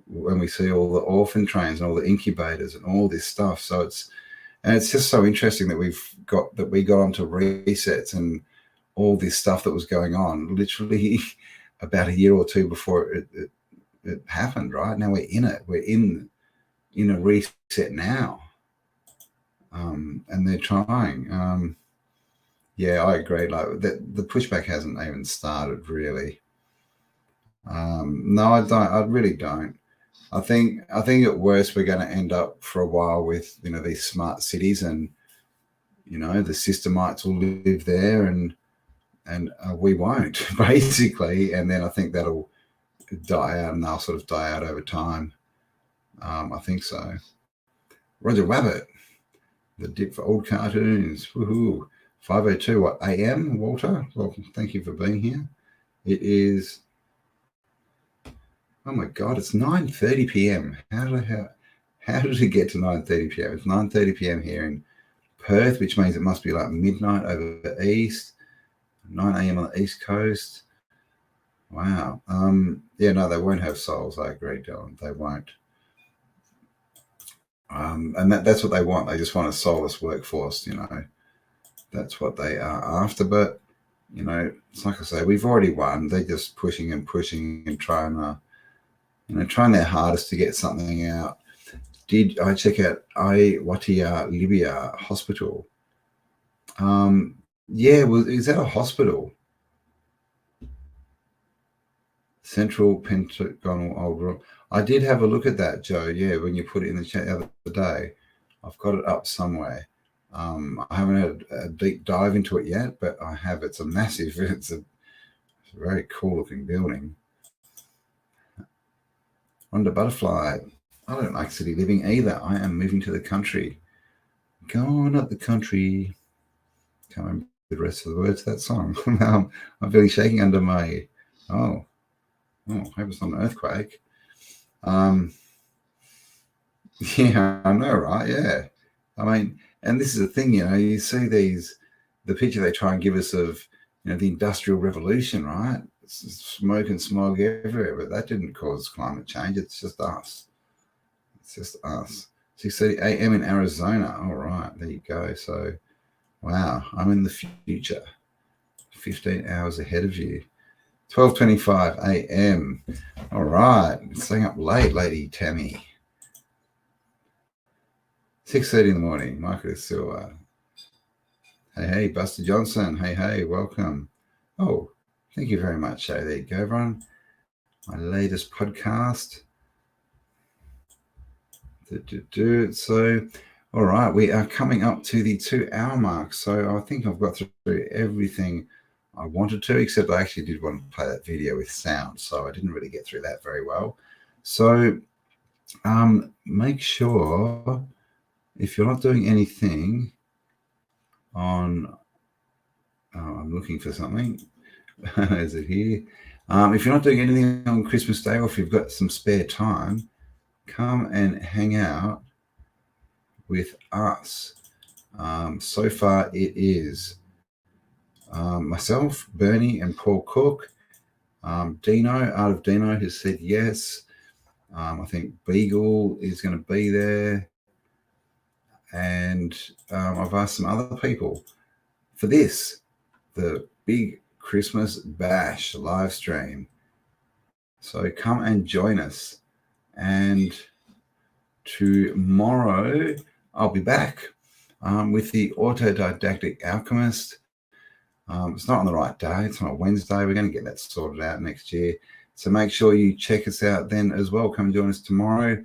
When we see all the orphan trains and all the incubators and all this stuff, so it's just so interesting that we got onto resets and all this stuff that was going on literally about a year or two before it happened. Right now we're in it. We're in a reset now, and they're trying. Yeah, I agree. Like the pushback hasn't even started really. No, I don't. I really don't. I think at worst we're going to end up for a while with these smart cities, and the systemites will live there, and we won't basically. And then I think that'll die out, and they'll sort of die out over time. I think so. Roger Rabbit, the dip for old cartoons. Woohoo! 5:02 what a.m. Walter. Well, thank you for being here. It is. Oh my God, it's 9:30 p.m. How did it get to 9:30 p.m.? It's 9:30 p.m. here in Perth, which means it must be like midnight over the east, 9 a.m. on the east coast. Wow. Yeah, no, they won't have souls. I agree, Dylan. They won't. And that's what they want. They just want a soulless workforce. That's what they are after. But it's like I say, we've already won. They're just pushing and trying their hardest to get something out. Did I check out Iwatia Libya Hospital? Yeah, is that a hospital? Central Pentagonal Old Room. I did have a look at that, Joe. Yeah, when you put it in the chat the other day. I've got it up somewhere. I haven't had a deep dive into it yet, but I have. It's a massive, it's a very cool looking building. Rhonda Butterfly. I don't like city living either. I am moving to the country. Going up the country. Can't remember the rest of the words of that song. I'm feeling shaking under my. Oh, I hope it's not an earthquake. Yeah, I know, right? Yeah. I mean, and this is the thing, you see the picture they try and give us of, the Industrial Revolution, right? Smoke and smog everywhere, but that didn't cause climate change. It's just us. 6:30 a.m. in Arizona. All right, there you go. So, wow, I'm in the future. 15 hours ahead of you. 12:25 a.m. All right, staying up late, Lady Tammy. 6:30 in the morning. Michael Silva. Hey, Buster Johnson. Hey, welcome. Oh, thank you very much. So there you go, everyone. My latest podcast. So, all right, we are coming up to the 2-hour mark. So I think I've got through everything I wanted to, except I actually did want to play that video with sound. So I didn't really get through that very well. So make sure, if you're not doing anything on, I'm looking for something. Is it here? If you're not doing anything on Christmas Day, or if you've got some spare time, come and hang out with us. So far, it is myself, Bernie, and Paul Cook. Dino, Art of Dino, has said yes. I think Beagle is going to be there. And I've asked some other people for this, the big Christmas bash live stream. So come and join us. And tomorrow I'll be back with the Autodidactic Alchemist. It's not on the right day. It's on a Wednesday. We're going to get that sorted out next year. So make sure you check us out then as well. Come join us tomorrow,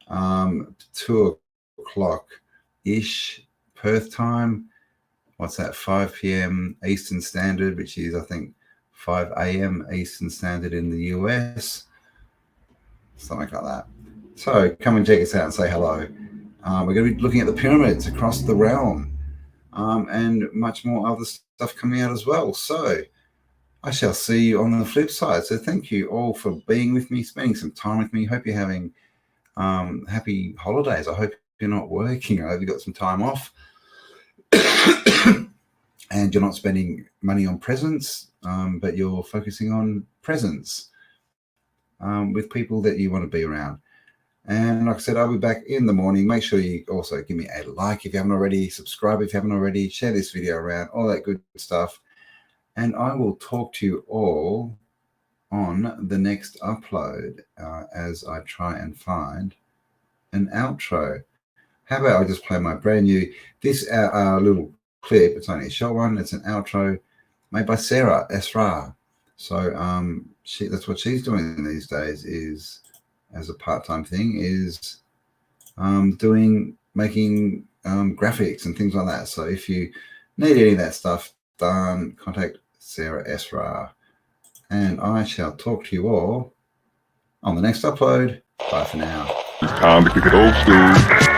2 o'clock-ish Perth time. What's that? 5 p.m. Eastern Standard, which is, I think, 5 a.m. Eastern Standard in the US. Something like that. So come and check us out and say hello. We're going to be looking at the pyramids across the realm and much more other stuff coming out as well. So I shall see you on the flip side. So thank you all for being with me, spending some time with me. Hope you're having happy holidays. I hope you're not working. I hope you got some time off. And you're not spending money on presents, but you're focusing on presents with people that you want to be around. And like I said, I'll be back in the morning. Make sure you also give me a like if you haven't already, subscribe if you haven't already, share this video around, all that good stuff. And I will talk to you all on the next upload as I try and find an outro. How about I just play my brand new, this little clip, it's only a short one, it's an outro made by Sarah Esra. So that's what she's doing these days, is as a part-time thing, is making graphics and things like that. So if you need any of that stuff done, contact Sarah Esra. And I shall talk to you all on the next upload. Bye for now. It's time to kick it old school.